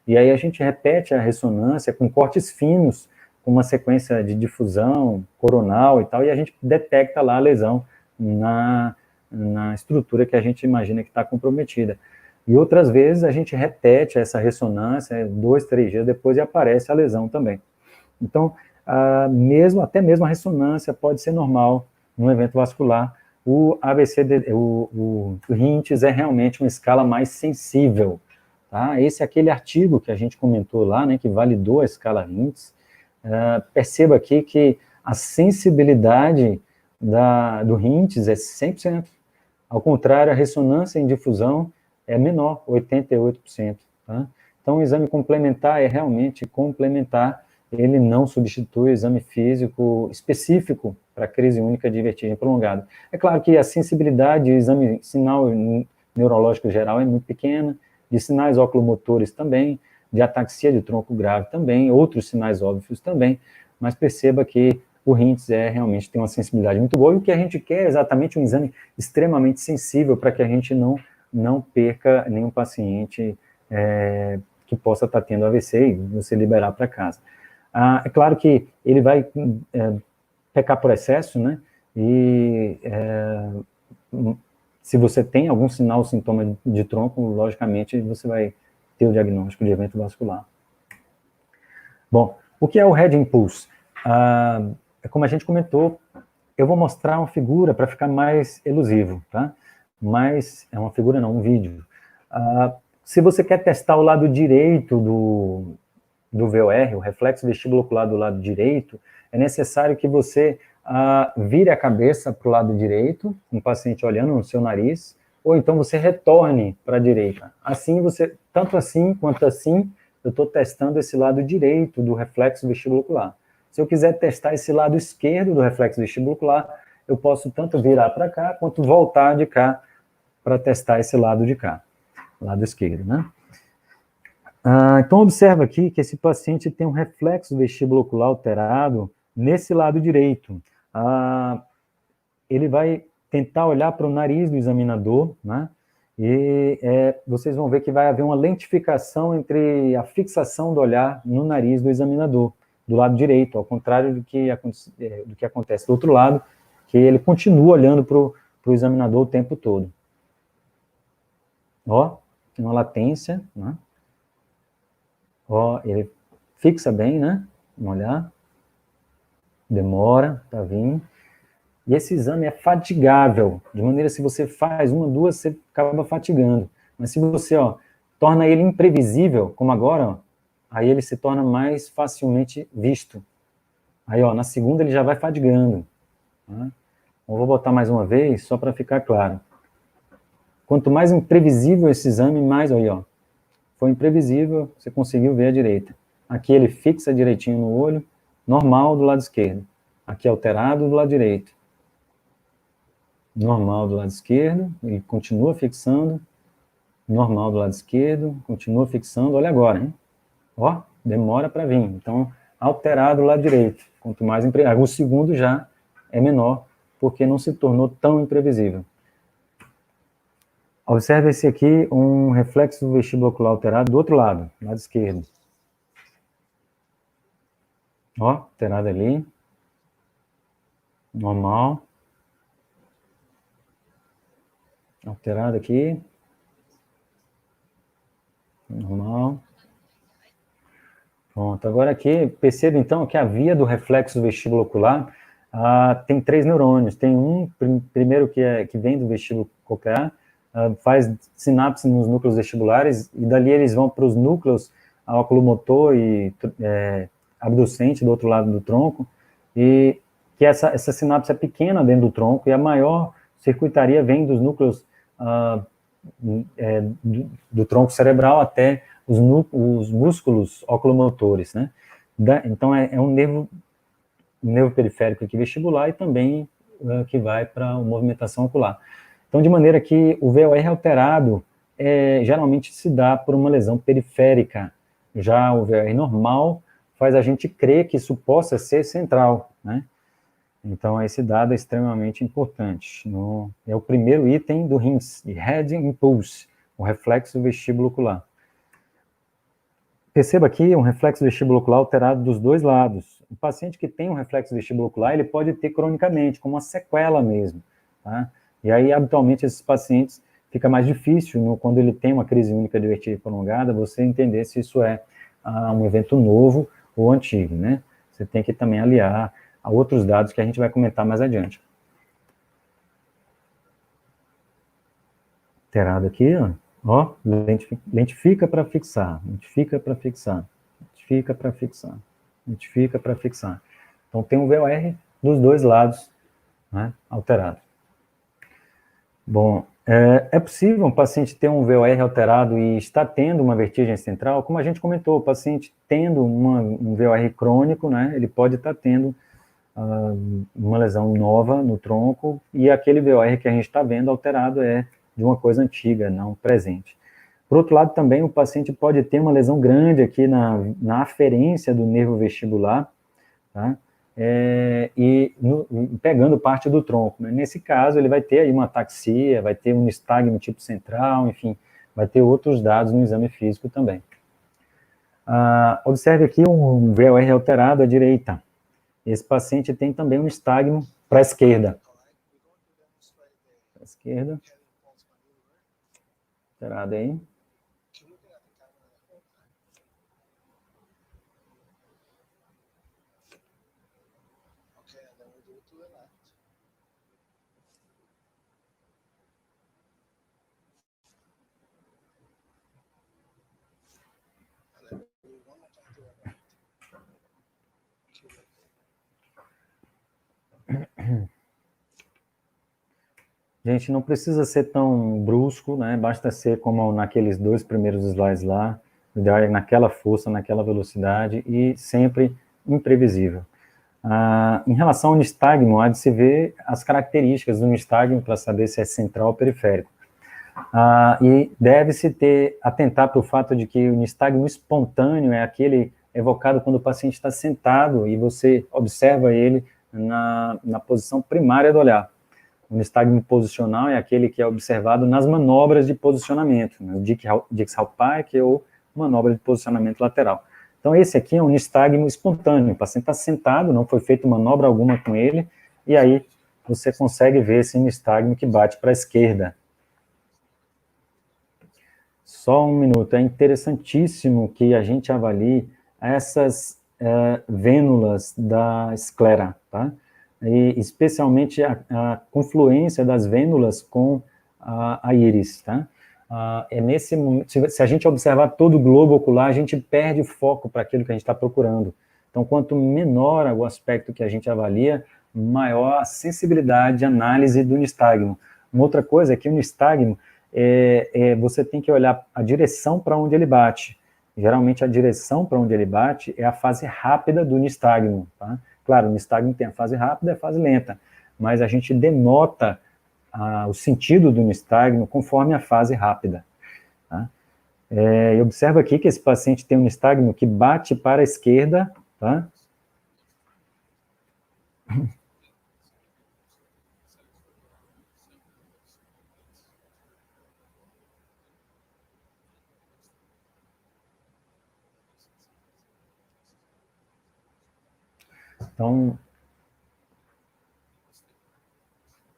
A: E aí a gente repete a ressonância com cortes finos, com uma sequência de difusão coronal e tal, e a gente detecta lá a lesão na estrutura que a gente imagina que está comprometida. E outras vezes a gente repete essa ressonância 2, 3 dias depois e aparece a lesão também. Então, até mesmo a ressonância pode ser normal no evento vascular. O AVC, o HINTS é realmente uma escala mais sensível. Tá? Esse é aquele artigo que a gente comentou lá, né, que validou a escala HINTS. Perceba aqui que a sensibilidade do HINTS é 100%. Ao contrário, a ressonância em difusão é menor, 88%. Tá? Então, o exame complementar é realmente complementar, ele não substitui o exame físico específico para crise única de vertigem prolongada. É claro que a sensibilidade, o exame sinal neurológico geral é muito pequena, de sinais oculomotores também, de ataxia de tronco grave também, outros sinais óbvios também, mas perceba que o HINTS realmente tem uma sensibilidade muito boa, e o que a gente quer é exatamente um exame extremamente sensível para que a gente não perca nenhum paciente que possa estar tendo AVC e você liberar para casa. É claro que ele vai pecar por excesso, né, e se você tem algum sinal ou sintoma de tronco, logicamente você vai ter o diagnóstico de evento vascular. Bom, o que é o head impulse? Como a gente comentou, eu vou mostrar uma figura para ficar mais elusivo, tá? Mas, é uma figura não, um vídeo. Se você quer testar o lado direito do VOR, o reflexo vestíbulo ocular do lado direito, é necessário que você vire a cabeça para o lado direito, um paciente olhando no seu nariz, ou então você retorne para a direita. Assim, tanto assim quanto assim, eu estou testando esse lado direito do reflexo vestíbulo ocular. Se eu quiser testar esse lado esquerdo do reflexo vestíbulo ocular, eu posso tanto virar para cá, quanto voltar de cá para testar esse lado de cá, lado esquerdo, né? Então, observa aqui que esse paciente tem um reflexo vestíbulo ocular alterado nesse lado direito. Ele vai tentar olhar para o nariz do examinador, né? E vocês vão ver que vai haver uma lentificação entre a fixação do olhar no nariz do examinador, do lado direito, ao contrário do que acontece do outro lado, que ele continua olhando para o examinador o tempo todo. Ó, tem uma latência, né? Ó, ele fixa bem, né? Vamos olhar. Demora para vir. E esse exame é fatigável, de maneira que se você faz uma, duas, você acaba fatigando. Mas se você, torna ele imprevisível, como agora, aí ele se torna mais facilmente visto. Aí, na segunda ele já vai fatigando. Né? Eu vou botar mais uma vez, só para ficar claro. Quanto mais imprevisível esse exame, mais, foi imprevisível, você conseguiu ver a direita. Aqui ele fixa direitinho no olho, normal do lado esquerdo. Aqui alterado do lado direito. Normal do lado esquerdo, ele continua fixando. Normal do lado esquerdo, continua fixando. Olha agora, hein? Ó, demora para vir. Então, alterado do lado direito. Quanto mais imprevisível. O segundo já é menor, porque não se tornou tão imprevisível. Observe esse aqui, um reflexo do vestíbulo ocular alterado do outro lado esquerdo. Ó, alterado ali. Normal. Alterado aqui. Normal. Pronto, agora aqui, perceba então que a via do reflexo do vestíbulo ocular tem 3 neurônios. Tem um primeiro que vem do vestíbulo coclear, faz sinapse nos núcleos vestibulares, e dali eles vão para os núcleos oculomotor e abducente do outro lado do tronco, e que essa sinapse é pequena dentro do tronco, e a maior circuitaria vem dos núcleos do tronco cerebral até os músculos oculomotores, né? Então, é um nervo periférico aqui vestibular e também que vai para a movimentação ocular. Então, de maneira que o VOR alterado geralmente se dá por uma lesão periférica. Já o VOR normal faz a gente crer que isso possa ser central, né? Então, esse dado é extremamente importante. É o primeiro item do RIMS, de Head Impulse, o reflexo vestíbulo ocular. Perceba aqui um reflexo vestíbulo ocular alterado dos dois lados. O paciente que tem um reflexo vestíbulo ocular, ele pode ter cronicamente, como uma sequela mesmo, tá? E aí, habitualmente, esses pacientes fica mais difícil, quando ele tem uma crise única de vertigem prolongada, você entender se isso é um evento novo ou antigo, né? Você tem que também aliar a outros dados que a gente vai comentar mais adiante. Alterado aqui, ó, lentifica para fixar, lentifica para fixar, lentifica para fixar, lentifica para fixar. Então, tem um VOR dos dois lados, né, alterado. Bom, é possível um paciente ter um VOR alterado e estar tendo uma vertigem central? Como a gente comentou, o paciente tendo um VOR crônico, né, ele pode estar tendo uma lesão nova no tronco, e aquele VOR que a gente está vendo alterado é de uma coisa antiga, não presente. Por outro lado, também o paciente pode ter uma lesão grande aqui na aferência do nervo vestibular, tá? Pegando parte do tronco. Né? Nesse caso, ele vai ter aí uma ataxia, vai ter um nistagmo tipo central, enfim, vai ter outros dados no exame físico também. Observe aqui um VOR alterado à direita. Esse paciente tem também um nistagmo para a esquerda. Para a esquerda. Alterado aí. Gente, não precisa ser tão brusco, né? Basta ser como naqueles 2 primeiros slides lá, naquela força, naquela velocidade e sempre imprevisível. Em relação ao nistagmo, há de se ver as características do nistagmo para saber se é central ou periférico. E deve-se atentar para o fato de que o nistagmo espontâneo é aquele evocado quando o paciente está sentado e você observa ele na posição primária do olhar. O nistagmo posicional é aquele que é observado nas manobras de posicionamento, no Dix-Hallpike ou manobra de posicionamento lateral. Então, esse aqui é um nistagmo espontâneo, o paciente está sentado, não foi feita manobra alguma com ele, e aí você consegue ver esse nistagmo que bate para a esquerda. Só um minuto, é interessantíssimo que a gente avalie essas vênulas da esclera, tá? E especialmente a confluência das vênulas com a íris, tá? Nesse momento, se a gente observar todo o globo ocular, a gente perde o foco para aquilo que a gente está procurando. Então, quanto menor o aspecto que a gente avalia, maior a sensibilidade de análise do nistagmo. Uma outra coisa é que o nistagmo, você tem que olhar a direção para onde ele bate. Geralmente a direção para onde ele bate é a fase rápida do nistagmo, tá? Claro, o nistagmo tem a fase rápida e a fase lenta, mas a gente denota o sentido do nistagmo conforme a fase rápida, tá? E observa aqui que esse paciente tem um nistagmo que bate para a esquerda, tá?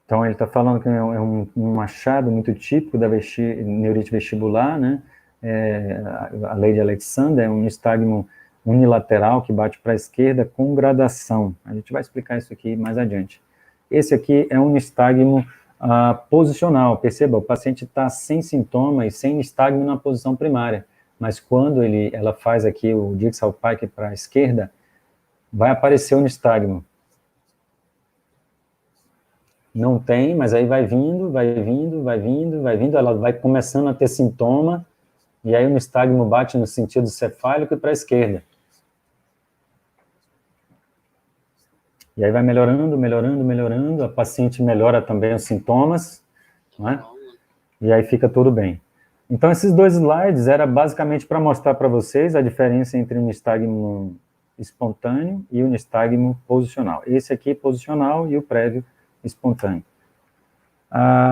A: Então ele está falando que é um achado muito típico da neurite vestibular, né? A lei de Alexander é um nistagmo unilateral que bate para a esquerda com gradação. A gente vai explicar isso aqui mais adiante. Esse aqui é um nistagmo posicional. Perceba, o paciente está sem sintoma e sem nistagmo na posição primária, mas quando ela faz aqui o Dixal-Pike para a esquerda, vai aparecer o nistagmo. Não tem, mas aí vai vindo, vai vindo, vai vindo, vai vindo, ela vai começando a ter sintoma, e aí o nistagmo bate no sentido cefálico e para a esquerda. E aí vai melhorando, melhorando, melhorando, a paciente melhora também os sintomas, não é? E aí fica tudo bem. Então, esses 2 slides era basicamente para mostrar para vocês a diferença entre o nistagmo espontâneo e o nistagmo posicional. Esse aqui posicional e o prévio espontâneo.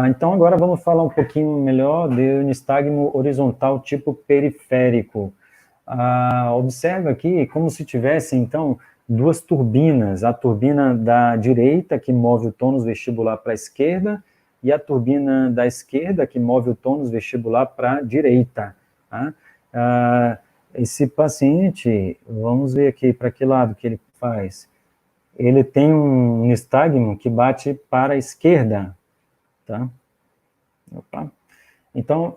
A: Então, agora vamos falar um pouquinho melhor do nistagmo horizontal tipo periférico. Observa aqui como se tivesse, então, 2 turbinas. A turbina da direita, que move o tônus vestibular para a esquerda, e a turbina da esquerda, que move o tônus vestibular para a direita. Tá? Esse paciente, vamos ver aqui para que lado que ele faz. Ele tem um nistagmo que bate para a esquerda, tá? Opa. Então,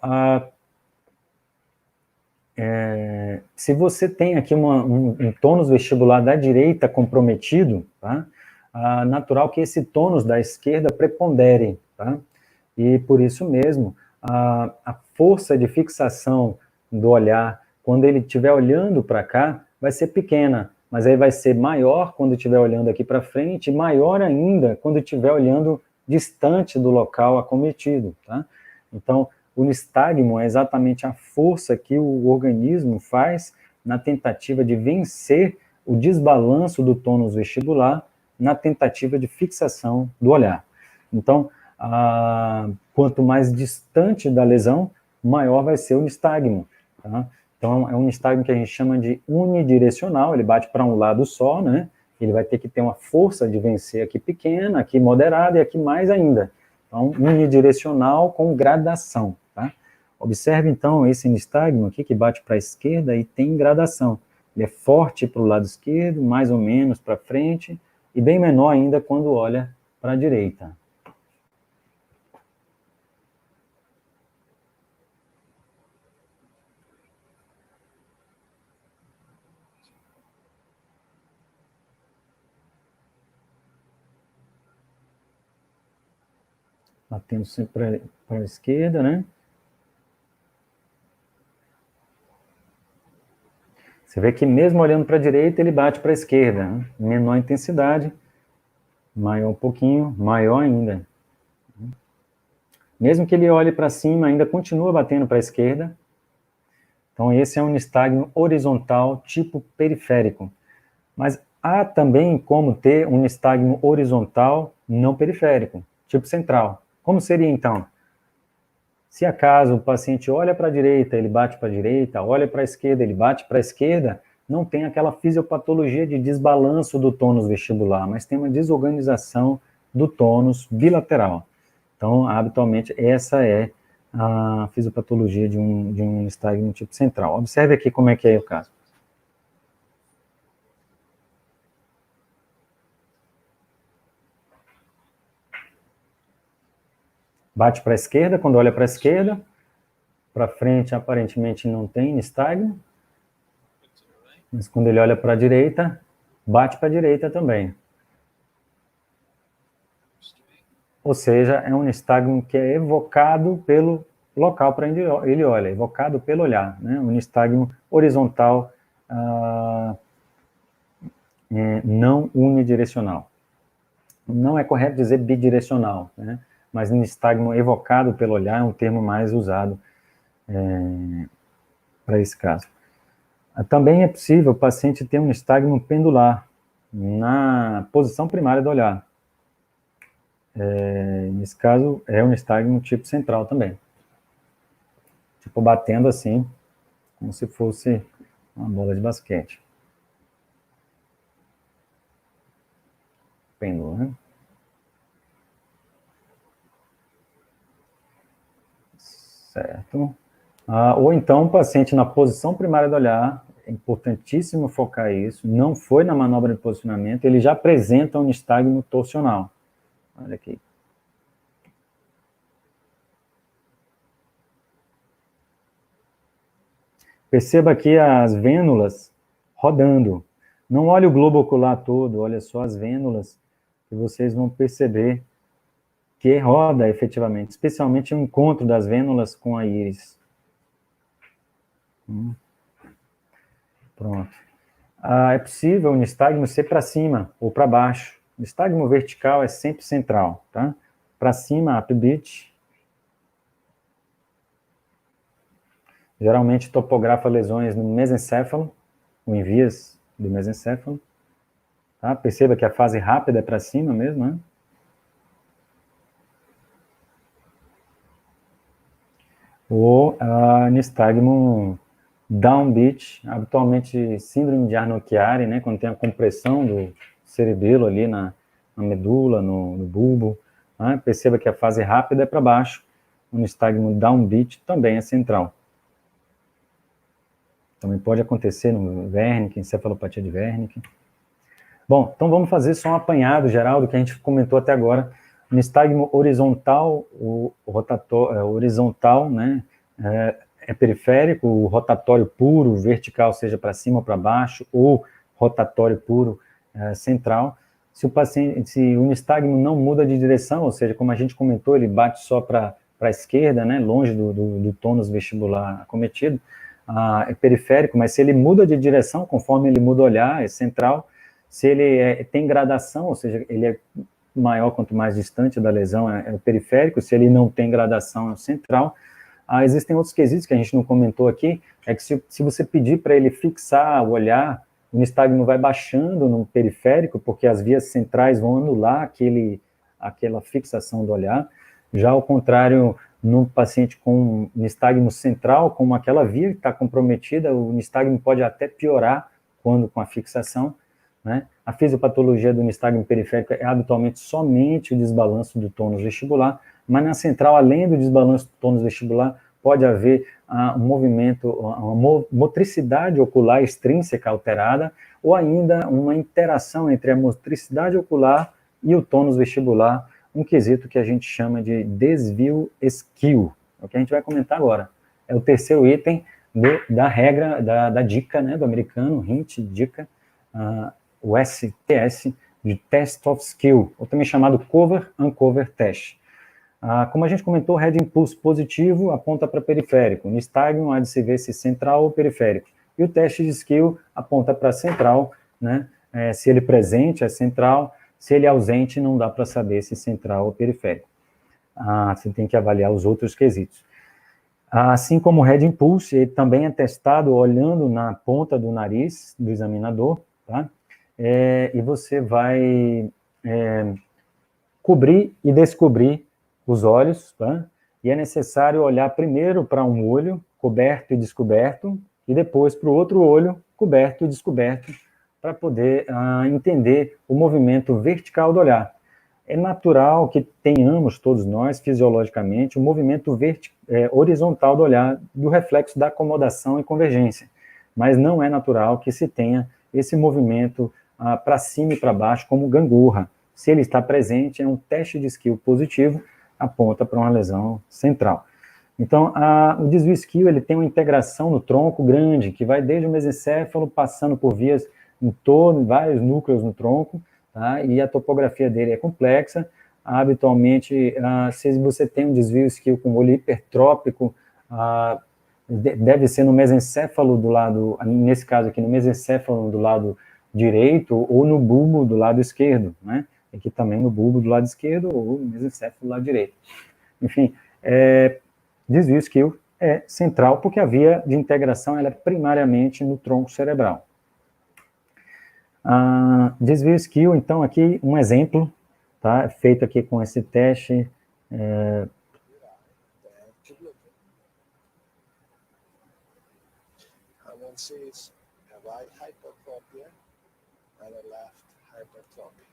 A: se você tem aqui um tônus vestibular da direita comprometido, tá? Natural que esse tônus da esquerda prepondere, tá? E por isso mesmo, a força de fixação do olhar, quando ele estiver olhando para cá, vai ser pequena, mas aí vai ser maior quando estiver olhando aqui para frente, e maior ainda quando estiver olhando distante do local acometido, tá? Então, o nistagmo é exatamente a força que o organismo faz na tentativa de vencer o desbalanço do tônus vestibular na tentativa de fixação do olhar. Então, quanto mais distante da lesão, maior vai ser o nistagmo, tá? Então, é um nistagmo que a gente chama de unidirecional, ele bate para um lado só, né? Ele vai ter que ter uma força de vencer aqui pequena, aqui moderada e aqui mais ainda. Então, unidirecional com gradação, tá? Observe, então, esse nistagmo aqui que bate para a esquerda e tem gradação. Ele é forte para o lado esquerdo, mais ou menos para frente, e bem menor ainda quando olha para a direita. Batendo sempre para a esquerda, né? Você vê que mesmo olhando para a direita, ele bate para a esquerda, né? Menor intensidade, maior um pouquinho, maior ainda. Mesmo que ele olhe para cima, ainda continua batendo para a esquerda. Então, esse é um nistagmo horizontal tipo periférico. Mas há também como ter um nistagmo horizontal não periférico, tipo central. Como seria, então? Se acaso o paciente olha para a direita, ele bate para a direita, olha para a esquerda, ele bate para a esquerda, não tem aquela fisiopatologia de desbalanço do tônus vestibular, mas tem uma desorganização do tônus bilateral. Então, habitualmente, essa é a fisiopatologia de um nistagmo tipo central. Observe aqui como é que é o caso. Bate para a esquerda, quando olha para a esquerda, para frente aparentemente não tem nistagmo, mas quando ele olha para a direita, bate para a direita também. Ou seja, é um nistagmo que é evocado pelo local para onde ele olha, evocado pelo olhar, né? Um nistagmo horizontal, não unidirecional. Não é correto dizer bidirecional, né? Mas nistagmo evocado pelo olhar é um termo mais usado para esse caso. Também é possível o paciente ter um nistagmo pendular na posição primária do olhar. Nesse caso, é um nistagmo tipo central também. Tipo, batendo assim, como se fosse uma bola de basquete. Pêndulo, né? Certo. Ou então, o paciente na posição primária do olhar, é importantíssimo focar isso, não foi na manobra de posicionamento, ele já apresenta um nistagmo torsional. Olha aqui. Perceba aqui as vênulas rodando. Não olhe o globo ocular todo, olha só as vênulas, que vocês vão perceber que roda efetivamente, especialmente o encontro das vênulas com a íris. Pronto. É possível o nistagmo ser para cima ou para baixo. O nistagmo vertical é sempre central, tá? Para cima, upbeat. Geralmente topografa lesões no mesencéfalo, ou em vias do mesencéfalo. Tá? Perceba que a fase rápida é para cima mesmo, né? Ou nistagmo downbeat, habitualmente síndrome de Arnold-Chiari, né? Quando tem a compressão do cerebelo ali na medula, no bulbo. Né? Perceba que a fase rápida é para baixo. O nistagmo downbeat também é central. Também pode acontecer no Wernicke, encefalopatia de Wernicke. Bom, então vamos fazer só um apanhado geral do que a gente comentou até agora. O nistagmo horizontal, o horizontal, né, é periférico, o rotatório puro, vertical, seja para cima ou para baixo, ou rotatório puro, central. Se o nistagmo não muda de direção, ou seja, como a gente comentou, ele bate só para a esquerda, né, longe do tônus vestibular acometido, é periférico, mas se ele muda de direção, conforme ele muda o olhar, é central. Se ele tem gradação, ou seja, ele é maior quanto mais distante da lesão, é o periférico. Se ele não tem gradação, é o central. Existem outros quesitos que a gente não comentou aqui, é que se você pedir para ele fixar o olhar, o nistagmo vai baixando no periférico, porque as vias centrais vão anular aquela fixação do olhar. Já ao contrário, no paciente com nistagmo central, como aquela via que está comprometida, o nistagmo pode até piorar quando com a fixação, né? A fisiopatologia do nistagmo periférico é habitualmente somente o desbalanço do tônus vestibular, mas na central, além do desbalanço do tônus vestibular, pode haver um movimento, uma motricidade ocular extrínseca alterada, ou ainda uma interação entre a motricidade ocular e o tônus vestibular, um quesito que a gente chama de desvio esquio, é o que a gente vai comentar agora. É o terceiro item da regra, da dica, né, do americano, hint, dica, o STS, de Test of Skill, ou também chamado Cover-Uncover Test. Como a gente comentou, o head impulse positivo aponta para periférico, o nistagmo há de se ver se central ou periférico, e o teste de skill aponta para central, né? Se ele presente é central, se ele é ausente não dá para saber se central ou periférico. Você tem que avaliar os outros quesitos. Assim como o head impulse, ele também é testado olhando na ponta do nariz do examinador, tá? E você vai cobrir e descobrir os olhos, tá? E é necessário olhar primeiro para um olho coberto e descoberto, e depois para o outro olho coberto e descoberto, para poder entender o movimento vertical do olhar. É natural que tenhamos, todos nós, fisiologicamente, um movimento horizontal do olhar, do reflexo da acomodação e convergência, mas não é natural que se tenha esse movimento para cima e para baixo, como gangorra. Se ele está presente, é um teste de skill positivo, aponta para uma lesão central. Então, o desvio skill, ele tem uma integração no tronco grande, que vai desde o mesencéfalo, passando por vias em torno, vários núcleos no tronco, tá? E a topografia dele é complexa. habitualmente, se você tem um desvio isquio com olho hipertrópico, deve ser no mesencéfalo do lado, nesse caso aqui, no mesencéfalo do lado direito, ou no bulbo do lado esquerdo, né? Aqui também no bulbo do lado esquerdo, ou no mesencéfalo do lado direito. Enfim, desvio isquio é central, porque a via de integração ela é primariamente no tronco cerebral. Desvio isquio, então, aqui um exemplo, tá? Feito aqui com esse teste.
C: Sees a right hypertropia and a left hypertropia.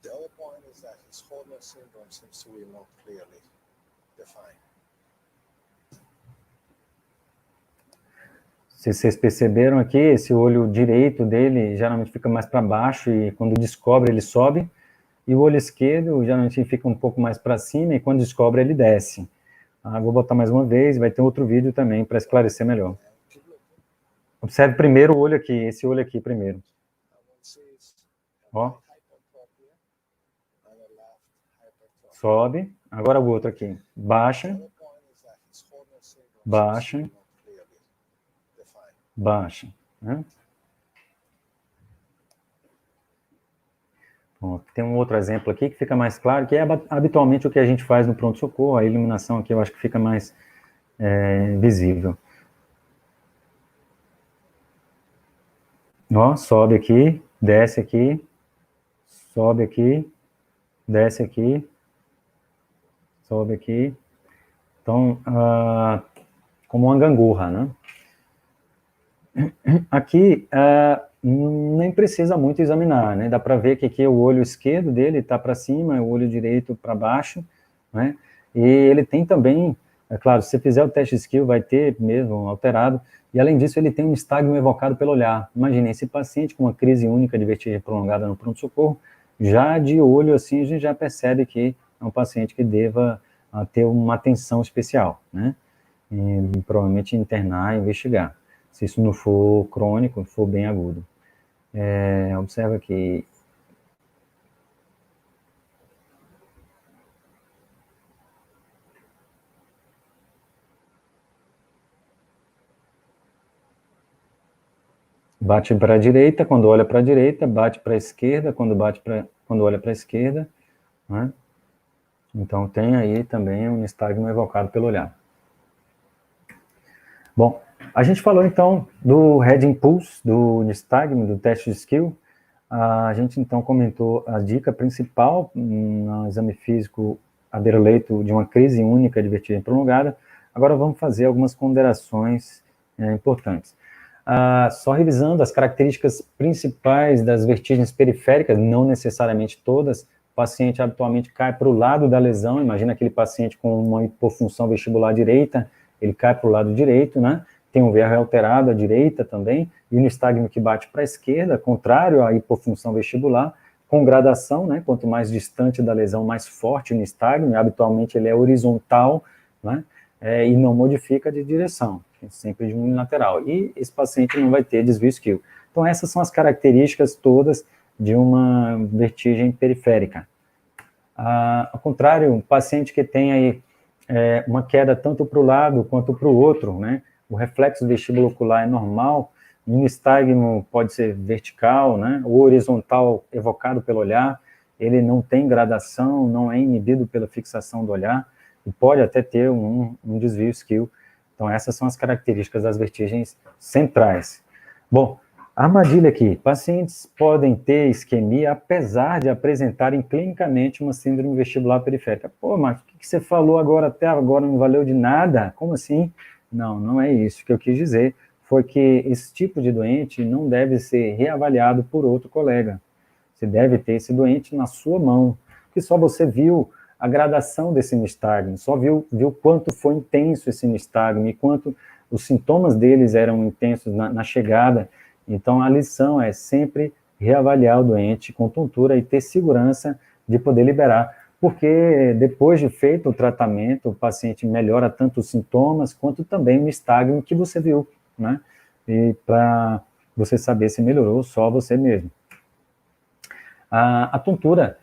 C: The other point is that his Horner syndrome seems to be more clearly defined.
A: Se vocês perceberam aqui, esse olho direito dele geralmente fica mais para baixo e quando descobre ele sobe, e o olho esquerdo geralmente fica um pouco mais para cima e quando descobre ele desce. Vou botar mais uma vez, vai ter outro vídeo também para esclarecer melhor. Observe primeiro o olho aqui, esse olho aqui primeiro. Ó. Sobe. Agora o outro aqui. Baixa. Baixa. Baixa. Né? Bom, tem um outro exemplo aqui que fica mais claro, que é habitualmente o que a gente faz no pronto-socorro. A iluminação aqui eu acho que fica mais visível. Ó, sobe aqui, desce aqui, sobe aqui, desce aqui, sobe aqui. Então, como uma gangorra, né? Aqui, nem precisa muito examinar, né? Dá para ver que aqui o olho esquerdo dele está para cima, o olho direito para baixo, né? E ele tem também, é claro, se você fizer o teste skill, vai ter mesmo alterado, e além disso ele tem um nistagmo evocado pelo olhar. Imagine, esse paciente com uma crise única de vertigem prolongada no pronto-socorro, já de olho assim, a gente já percebe que é um paciente que deva ter uma atenção especial, né? E provavelmente internar e investigar. Se isso não for crônico, for bem agudo. Observa aqui. Bate para a direita, quando olha para a direita, bate para a esquerda, quando olha para a esquerda, né? Então tem aí também um nistagmo evocado pelo olhar. Bom, a gente falou então do Head Impulse, do nistagmo, do teste de skill. A gente então comentou a dica principal no exame físico à beira-leito de uma crise única de vertigem prolongada. Agora vamos fazer algumas ponderações importantes. Só revisando as características principais das vertigens periféricas, não necessariamente todas, o paciente habitualmente cai para o lado da lesão. Imagina aquele paciente com uma hipofunção vestibular direita, ele cai para o lado direito, né? Tem um VR alterado à direita também, e o nistagmo que bate para a esquerda, contrário à hipofunção vestibular, com gradação, né? Quanto mais distante da lesão, mais forte o nistagmo, habitualmente ele é horizontal, né? E não modifica de direção, sempre de unilateral. E esse paciente não vai ter desvio skill. Então essas são as características todas de uma vertigem periférica. Ao contrário, um paciente que tem aí uma queda tanto para o lado quanto para o outro, né? O reflexo vestíbulo ocular é normal, o nistagmo pode ser vertical, né? Ou horizontal evocado pelo olhar, ele não tem gradação, não é inibido pela fixação do olhar, e pode até ter um desvio skill. Então essas são as características das vertigens centrais. Bom, armadilha aqui, pacientes podem ter isquemia apesar de apresentarem clinicamente uma síndrome vestibular periférica. Pô, Marcos, o que você falou agora até agora não valeu de nada? Como assim? Não, não é isso. O que eu quis dizer foi que esse tipo de doente não deve ser reavaliado por outro colega. Você deve ter esse doente na sua mão, porque só você viu a gradação desse nistagmo, só viu quanto foi intenso esse nistagmo e quanto os sintomas deles eram intensos na chegada. Então, a lição é sempre reavaliar o doente com tontura e ter segurança de poder liberar, porque depois de feito o tratamento, o paciente melhora tanto os sintomas quanto também o nistagmo que você viu, né? E para você saber se melhorou, só você mesmo. A tontura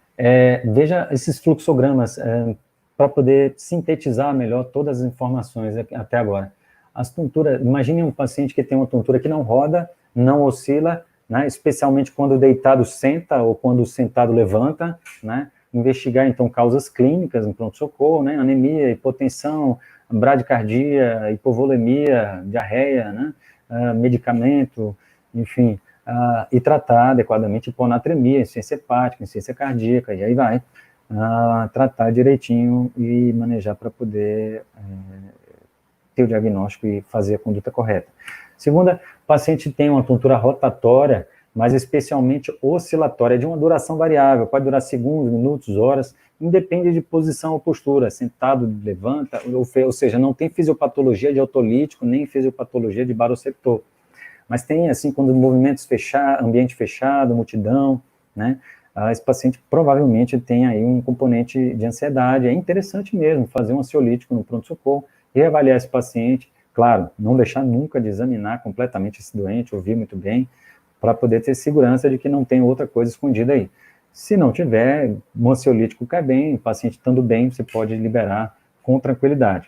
A: Veja esses fluxogramas para poder sintetizar melhor todas as informações até agora. As tonturas, imagine um paciente que tem uma tontura que não roda, não oscila, né, especialmente quando o deitado senta ou quando o sentado levanta, né, investigar, então, causas clínicas em pronto-socorro, né, anemia, hipotensão, bradicardia, hipovolemia, diarreia, né, medicamento, enfim, e tratar adequadamente hiponatremia, insuficiência hepática, insuficiência cardíaca, e aí vai, tratar direitinho e manejar para poder ter o diagnóstico e fazer a conduta correta. Segunda, o paciente tem uma tontura rotatória, mas especialmente oscilatória, de uma duração variável, pode durar segundos, minutos, horas, independe de posição ou postura, sentado, levanta, ou seja, não tem fisiopatologia de autolítico, nem fisiopatologia de baroceptor. Mas tem, assim, quando movimentos fechados, ambiente fechado, multidão, né, esse paciente provavelmente tem aí um componente de ansiedade. É interessante mesmo fazer um ansiolítico no pronto-socorro, reavaliar esse paciente, claro, não deixar nunca de examinar completamente esse doente, ouvir muito bem, para poder ter segurança de que não tem outra coisa escondida aí. Se não tiver, um ansiolítico cai bem, o paciente estando bem, você pode liberar com tranquilidade.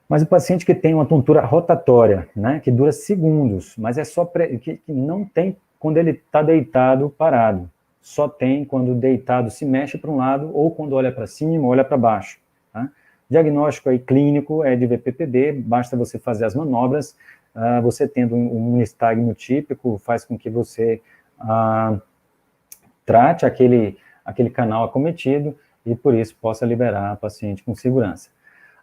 A: Mas o paciente que tem uma tontura rotatória, né, que dura segundos, mas é só que não tem quando ele está deitado parado, só tem quando o deitado se mexe para um lado ou quando olha para cima ou olha para baixo. Tá? Diagnóstico aí clínico é de VPPB, basta você fazer as manobras, você tendo um nistagmo típico, faz com que você trate aquele canal acometido e por isso possa liberar a paciente com segurança.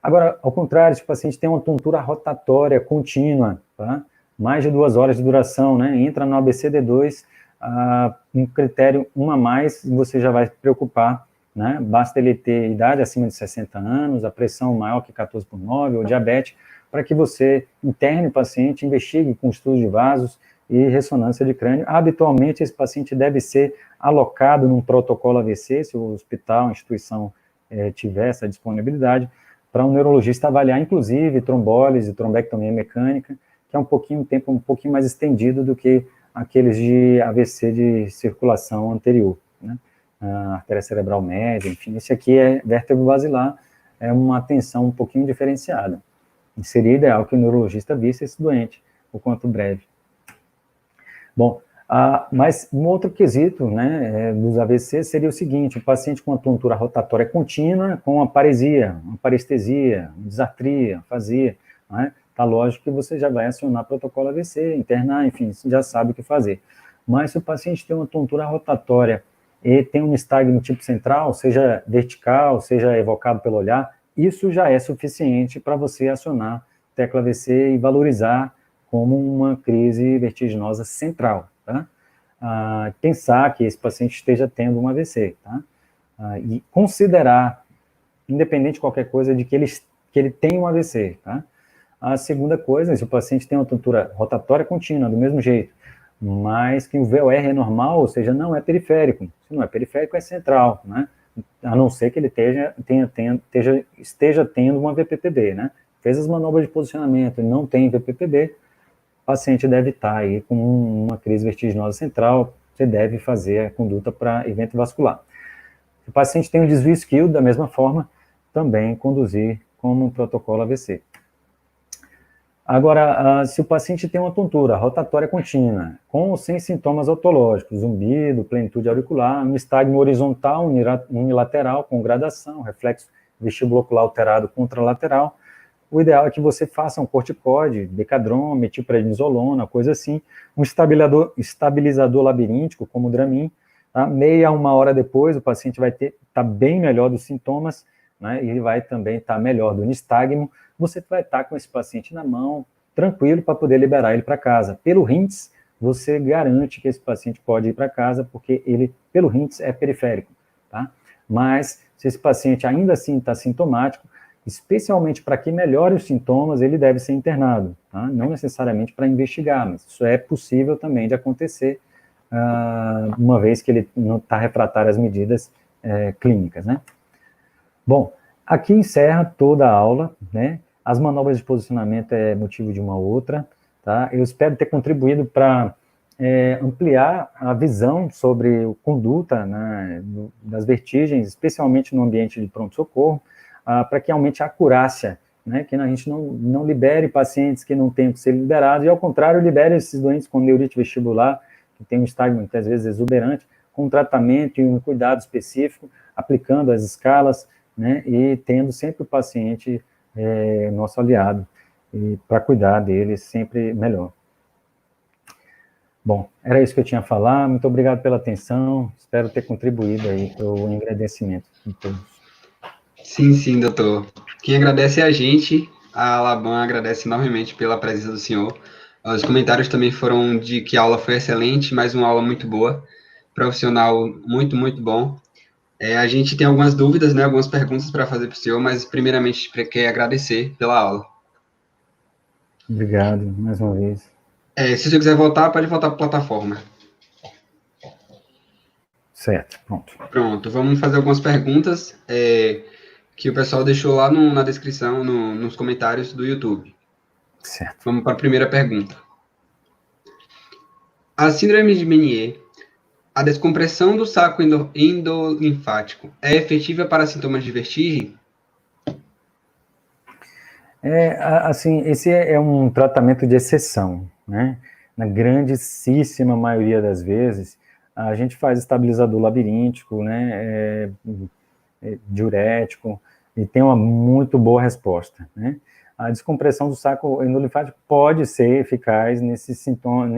A: Agora, ao contrário, se o paciente tem uma tontura rotatória contínua, tá? Mais de 2 horas de duração, né? Entra no ABCD2, um critério 1 a mais, você já vai se preocupar, né? Basta ele ter idade acima de 60 anos, a pressão maior que 14/9, ou diabetes, para que você interne o paciente, investigue com estudo de vasos e ressonância de crânio. Habitualmente, esse paciente deve ser alocado num protocolo AVC, se o hospital, a instituição tiver essa disponibilidade, para um neurologista avaliar, inclusive, trombólise, trombectomia mecânica, que é um tempo um pouquinho mais estendido do que aqueles de AVC de circulação anterior, né? A artéria cerebral média, enfim, esse aqui é vértebro basilar, é uma atenção um pouquinho diferenciada. E seria ideal que o neurologista visse esse doente o quanto breve. Bom, mas um outro quesito, né, dos AVC seria o seguinte: o paciente com uma tontura rotatória contínua, com uma parestesia, disartria, afasia, né, tá lógico que você já vai acionar protocolo AVC, internar, enfim, você já sabe o que fazer. Mas se o paciente tem uma tontura rotatória e tem um nistagmo tipo central, seja vertical, seja evocado pelo olhar, isso já é suficiente para você acionar tecla AVC e valorizar como uma crise vertiginosa central, tá? Pensar que esse paciente esteja tendo um AVC, tá? E considerar, independente de qualquer coisa, de que ele tem um AVC, tá? A segunda coisa, se o paciente tem uma tontura rotatória contínua, do mesmo jeito, mas que o VOR é normal, ou seja, não é periférico. Se não é periférico, é central, né? A não ser que ele esteja tendo uma VPPB, né? Fez as manobras de posicionamento e não tem VPPB, o paciente deve estar aí com uma crise vertiginosa central, você deve fazer a conduta para evento vascular. Se o paciente tem um desvio isquío, da mesma forma, também conduzir como um protocolo AVC. Agora, se o paciente tem uma tontura rotatória contínua, com ou sem sintomas otológicos, zumbido, plenitude auricular, um nistagmo horizontal, unilateral, com gradação, reflexo vestibulocular alterado contralateral, o ideal é que você faça um corticoide, decadron, metilprednisolona, coisa assim, um estabilizador labiríntico, como o Dramin, tá? Meia a 1 hora depois, o paciente vai estar bem melhor dos sintomas, né, e ele vai também estar melhor do nistagmo. Você vai estar com esse paciente na mão, tranquilo, para poder liberar ele para casa. Pelo RINTS, você garante que esse paciente pode ir para casa, porque ele, pelo RINTS, é periférico, tá? Mas, se esse paciente ainda assim está sintomático, especialmente para que melhore os sintomas, ele deve ser internado, tá? Não necessariamente para investigar, mas isso é possível também de acontecer, uma vez que ele não está refratário às medidas clínicas, né? Bom, aqui encerra toda a aula, né? As manobras de posicionamento é motivo de uma outra, tá? Eu espero ter contribuído para ampliar a visão sobre a conduta, né, das vertigens, especialmente no ambiente de pronto-socorro, para que aumente a acurácia, né, que a gente não libere pacientes que não tenham que ser liberados, e ao contrário, libere esses doentes com neurite vestibular, que tem um estágio muitas vezes exuberante, com tratamento e um cuidado específico, aplicando as escalas, né, e tendo sempre o paciente nosso aliado, e para cuidar dele sempre melhor. Bom, era isso que eu tinha a falar. Muito obrigado pela atenção. Espero ter contribuído aí para o engrandecimento de todos.
B: Sim, doutor. Quem agradece é a gente. A Alaban agradece enormemente pela presença do senhor. Os comentários também foram de que a aula foi excelente, mais uma aula muito boa, profissional muito, muito bom. A gente tem algumas dúvidas, né, algumas perguntas para fazer para o senhor, mas primeiramente quer agradecer pela aula.
A: Obrigado, mais uma vez.
B: Se o senhor quiser voltar, pode voltar para a plataforma.
A: Certo, pronto.
B: Pronto, vamos fazer algumas perguntas que o pessoal deixou lá na descrição, nos comentários do YouTube.
A: Certo.
B: Vamos para a primeira pergunta. A síndrome de Menier, a descompressão do saco endolinfático é efetiva para sintomas de vertigem?
A: Assim, esse é um tratamento de exceção, né? Na grandíssima maioria das vezes, a gente faz estabilizador labiríntico, né? Diurético, e tem uma muito boa resposta, né? A descompressão do saco endolinfático pode ser eficaz nesses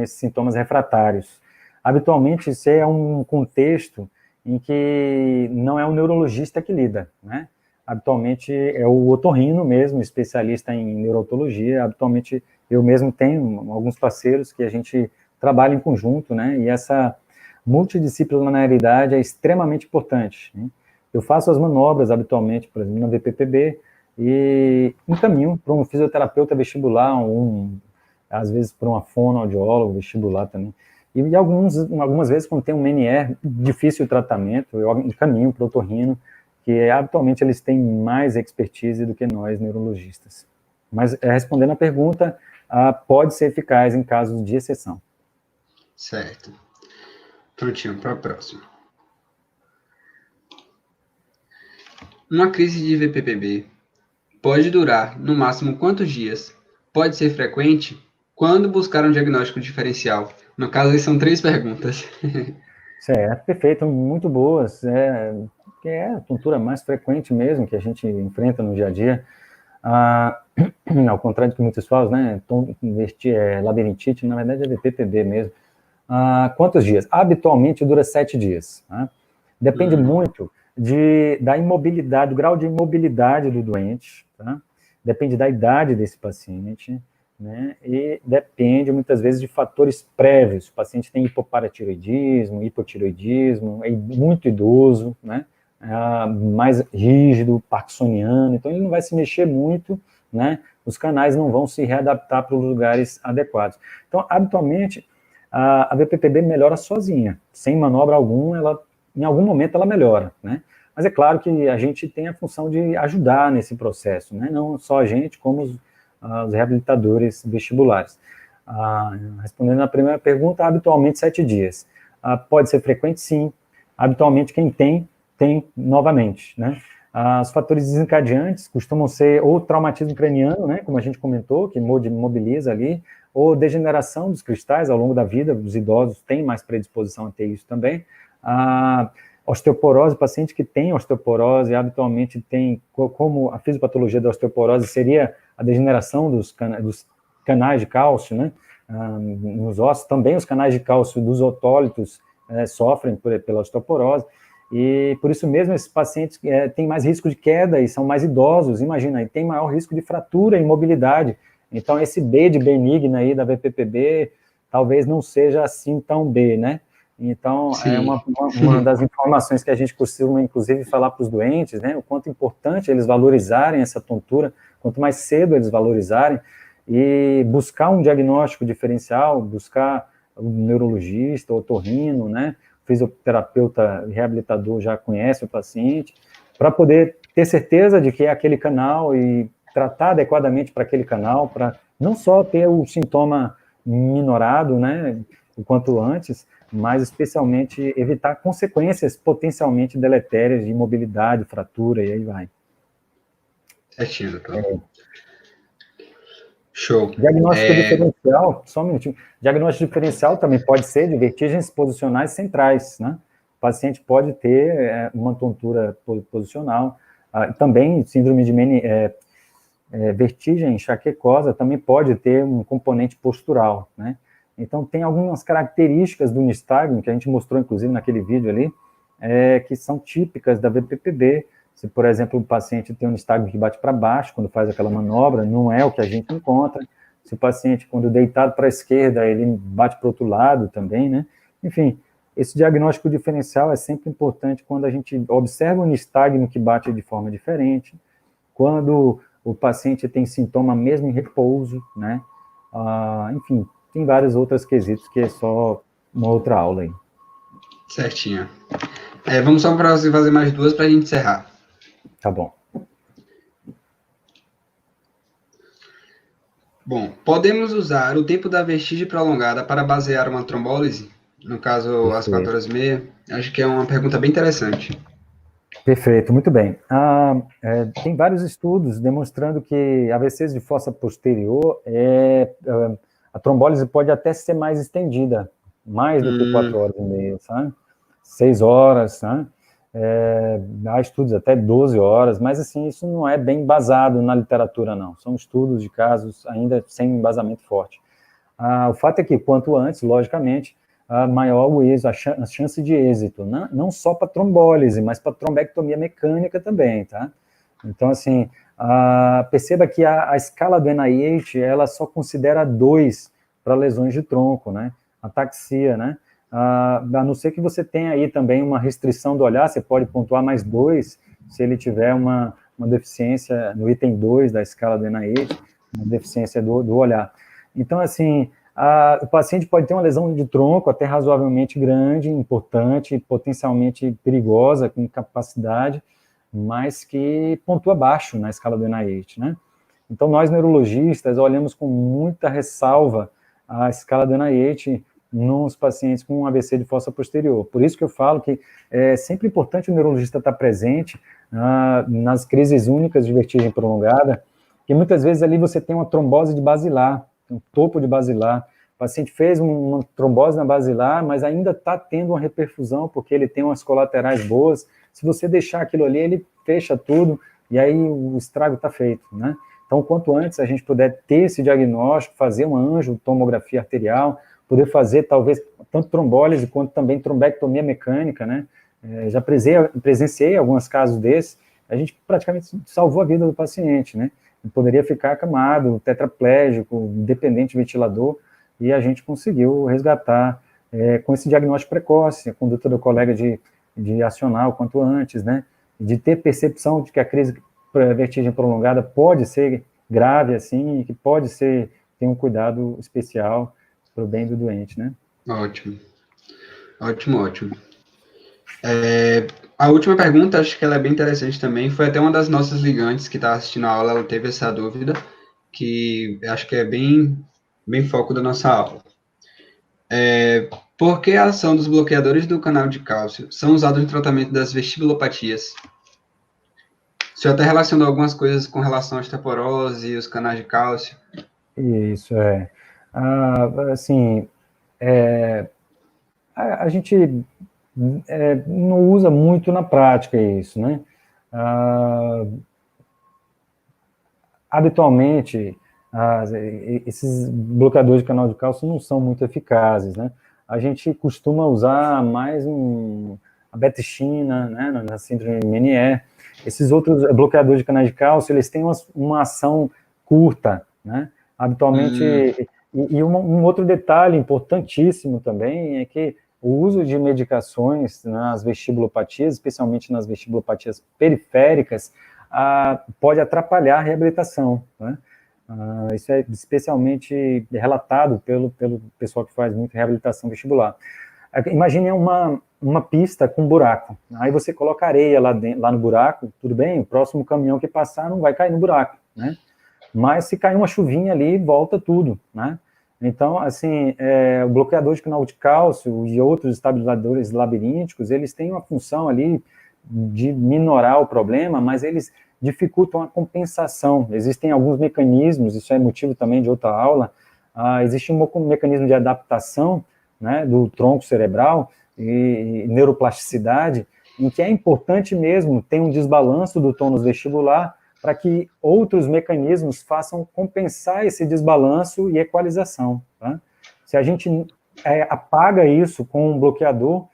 A: sintomas refratários. Habitualmente, isso é um contexto em que não é o neurologista que lida, né? Habitualmente é o otorrino mesmo, especialista em neurotologia. Habitualmente eu mesmo tenho alguns parceiros que a gente trabalha em conjunto, né? E essa multidisciplinaridade é extremamente importante, né? Eu faço as manobras habitualmente, por exemplo, na VPPB, e encaminho para um fisioterapeuta vestibular, às vezes para uma fonoaudiólogo vestibular também. E algumas vezes, quando tem um Menier, difícil o tratamento, eu encaminho para o otorrino, que habitualmente eles têm mais expertise do que nós, neurologistas. Mas, respondendo a pergunta, pode ser eficaz em casos de exceção.
B: Certo. Prontinho, para a próxima. Uma crise de VPPB pode durar, no máximo, quantos dias? Pode ser frequente? Quando buscar um diagnóstico diferencial? No caso, são 3 perguntas.
A: Certo, perfeito, muito boas. Que é a tontura mais frequente mesmo que a gente enfrenta no dia a dia. Ao contrário do que muitos falam, né? Labirintite, na verdade é VPPB mesmo. Quantos dias? Habitualmente dura 7 dias. Tá? Depende muito da imobilidade, do grau de imobilidade do doente, tá? Depende da idade desse paciente, né? E depende muitas vezes de fatores prévios. O paciente tem hipoparatiroidismo, hipotiroidismo, é muito idoso, né? Mais rígido, parkinsoniano, então ele não vai se mexer muito, né? Os canais não vão se readaptar para os lugares adequados. Então, habitualmente, a VPPB melhora sozinha, sem manobra alguma, em algum momento ela melhora, né? Mas é claro que a gente tem a função de ajudar nesse processo, né? Não só a gente, como os reabilitadores vestibulares. Respondendo à primeira pergunta, habitualmente 7 dias. Pode ser frequente? Sim. Habitualmente quem tem novamente, né? Os fatores desencadeantes costumam ser ou traumatismo craniano, né, como a gente comentou, que mobiliza ali, ou degeneração dos cristais ao longo da vida, os idosos têm mais predisposição a ter isso também. Osteoporose, paciente que tem osteoporose, habitualmente tem, como a fisiopatologia da osteoporose seria a degeneração dos canais de cálcio, né, nos ossos, também os canais de cálcio dos otólitos sofrem pela osteoporose, e por isso mesmo esses pacientes têm mais risco de queda e são mais idosos, imagina, e tem maior risco de fratura e imobilidade. Então esse B de benigna aí da VPPB talvez não seja assim tão B, né? Então sim, é uma das informações que a gente costuma inclusive falar para os doentes, né? O quanto importante eles valorizarem essa tontura, quanto mais cedo eles valorizarem, e buscar um diagnóstico diferencial, buscar o neurologista, o otorrino, né? Fisioterapeuta reabilitador já conhece o paciente, para poder ter certeza de que é aquele canal e tratar adequadamente para aquele canal, para não só ter o sintoma minorado, né, o quanto antes, mas especialmente evitar consequências potencialmente deletérias de imobilidade, fratura, e aí vai.
B: Certinho, doutor. Show.
A: Diagnóstico diferencial, só um minutinho. Diagnóstico diferencial também pode ser de vertigens posicionais centrais, né? O paciente pode ter uma tontura posicional, também síndrome de vertigem enxaquecosa também pode ter um componente postural, né? Então, tem algumas características do nistagmo, que a gente mostrou, inclusive, naquele vídeo ali, que são típicas da VPPB. Se, por exemplo, o paciente tem um nistagmo que bate para baixo, quando faz aquela manobra, não é o que a gente encontra. Se o paciente, quando deitado para a esquerda, ele bate para o outro lado também, né? Enfim, esse diagnóstico diferencial é sempre importante quando a gente observa o nistagmo que bate de forma diferente, quando o paciente tem sintoma mesmo em repouso, né? Enfim, tem vários outros quesitos que é só uma outra aula aí.
B: Certinho. Vamos só para você fazer mais duas para a gente encerrar.
A: Tá bom.
B: Bom, podemos usar o tempo da vestígio prolongada para basear uma trombólise? No caso, às 4 horas e meia. Acho que é uma pergunta bem interessante.
A: Perfeito, muito bem. Tem vários estudos demonstrando que AVCs de fossa posterior, a trombólise pode até ser mais estendida, mais do que 4 horas e meia, sabe? 6 horas, sabe? Há estudos até 12 horas, mas assim, isso não é bem embasado na literatura, não. São estudos de casos ainda sem embasamento forte. O fato é que, quanto antes, logicamente, maior o êxito, a chance de êxito, não só para trombólise, mas para trombectomia mecânica também, tá? Então, assim, perceba que a escala do NIH, ela só considera 2 para lesões de tronco, né? Ataxia, né? A não ser que você tenha aí também uma restrição do olhar, você pode pontuar mais 2, se ele tiver uma deficiência no item 2 da escala do NIH, uma deficiência do olhar. Então, assim, o paciente pode ter uma lesão de tronco até razoavelmente grande, importante, potencialmente perigosa, com capacidade, mas que pontua baixo na escala do NIH, né? Então, nós neurologistas olhamos com muita ressalva a escala do NIH nos pacientes com AVC de fossa posterior. Por isso que eu falo que é sempre importante o neurologista estar presente nas crises únicas de vertigem prolongada, que muitas vezes ali você tem uma trombose de basilar, um topo de basilar. O paciente fez uma trombose na basilar, mas ainda está tendo uma reperfusão, porque ele tem umas colaterais boas. Se você deixar aquilo ali, ele fecha tudo, e aí o estrago está feito, né? Então, quanto antes a gente puder ter esse diagnóstico, fazer uma angiotomografia arterial, poder fazer, talvez, tanto trombólise quanto também trombectomia mecânica, né? Já presenciei alguns casos desses, a gente praticamente salvou a vida do paciente, né? Ele poderia ficar acamado, tetraplégico, dependente de ventilador, e a gente conseguiu resgatar com esse diagnóstico precoce, a conduta do colega de acionar o quanto antes, né? De ter percepção de que a crise vertigem prolongada pode ser grave, assim, e que pode ter um cuidado especial para o bem do doente, né?
B: Ótimo. A última pergunta, acho que ela é bem interessante também, foi até uma das nossas ligantes que está assistindo a aula, ela teve essa dúvida, que acho que é bem foco da nossa aula. Por que a ação dos bloqueadores do canal de cálcio são usados no tratamento das vestibulopatias? O senhor até relacionou algumas coisas com relação à osteoporose e os canais de cálcio.
A: Isso, assim, a gente não usa muito na prática isso, né? Habitualmente, esses bloqueadores de canal de cálcio não são muito eficazes, né? A gente costuma usar mais a beticina, né, na síndrome de Meniere. Esses outros bloqueadores de canais de cálcio, eles têm uma ação curta, né? Habitualmente, e um outro detalhe importantíssimo também é que o uso de medicações nas vestibulopatias, especialmente nas vestibulopatias periféricas, pode atrapalhar a reabilitação, né? Isso é especialmente relatado pelo pessoal que faz muito reabilitação vestibular. Imagine uma pista com buraco, aí você coloca areia lá no buraco, tudo bem, o próximo caminhão que passar não vai cair no buraco, né? Mas se cair uma chuvinha ali, volta tudo, né? Então, assim, o bloqueador de canal de cálcio e outros estabilizadores labirínticos, eles têm uma função ali de minorar o problema, mas eles dificultam a compensação. Existem alguns mecanismos, isso é motivo também de outra aula, existe um mecanismo de adaptação, né, do tronco cerebral e neuroplasticidade, em que é importante mesmo ter um desbalanço do tônus vestibular para que outros mecanismos façam compensar esse desbalanço e equalização. Tá? Se a gente apaga isso com um bloqueador,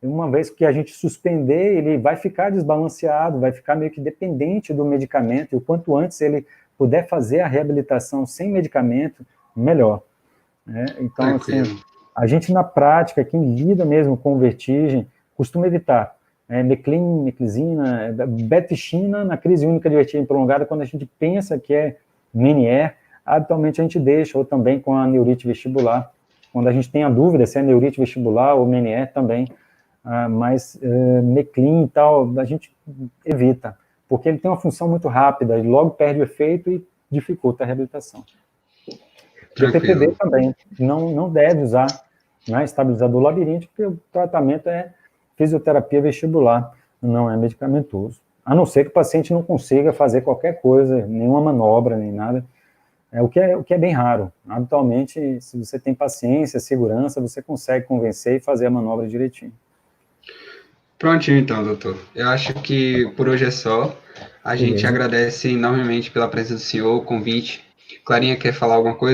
A: uma vez que a gente suspender, ele vai ficar desbalanceado, vai ficar meio que dependente do medicamento, e o quanto antes ele puder fazer a reabilitação sem medicamento, melhor. Né? Então, assim, a gente na prática, quem lida mesmo com vertigem, costuma evitar meclizina, betichina na crise única de vertigem prolongada, quando a gente pensa que é Meniere, habitualmente a gente deixa, ou também com a neurite vestibular, quando a gente tem a dúvida se é neurite vestibular ou Meniere também, mas meclin e tal, a gente evita, porque ele tem uma função muito rápida, ele logo perde o efeito e dificulta a reabilitação. O TPD também, não deve usar, né, estabilizador labiríntico, porque o tratamento é fisioterapia vestibular, não é medicamentoso. A não ser que o paciente não consiga fazer qualquer coisa, nenhuma manobra, nem nada, o que é bem raro. Habitualmente, se você tem paciência, segurança, você consegue convencer e fazer a manobra direitinho.
B: Prontinho então, doutor. Eu acho que por hoje é só. A gente agradece enormemente pela presença do senhor, o convite. Clarinha quer falar alguma coisa?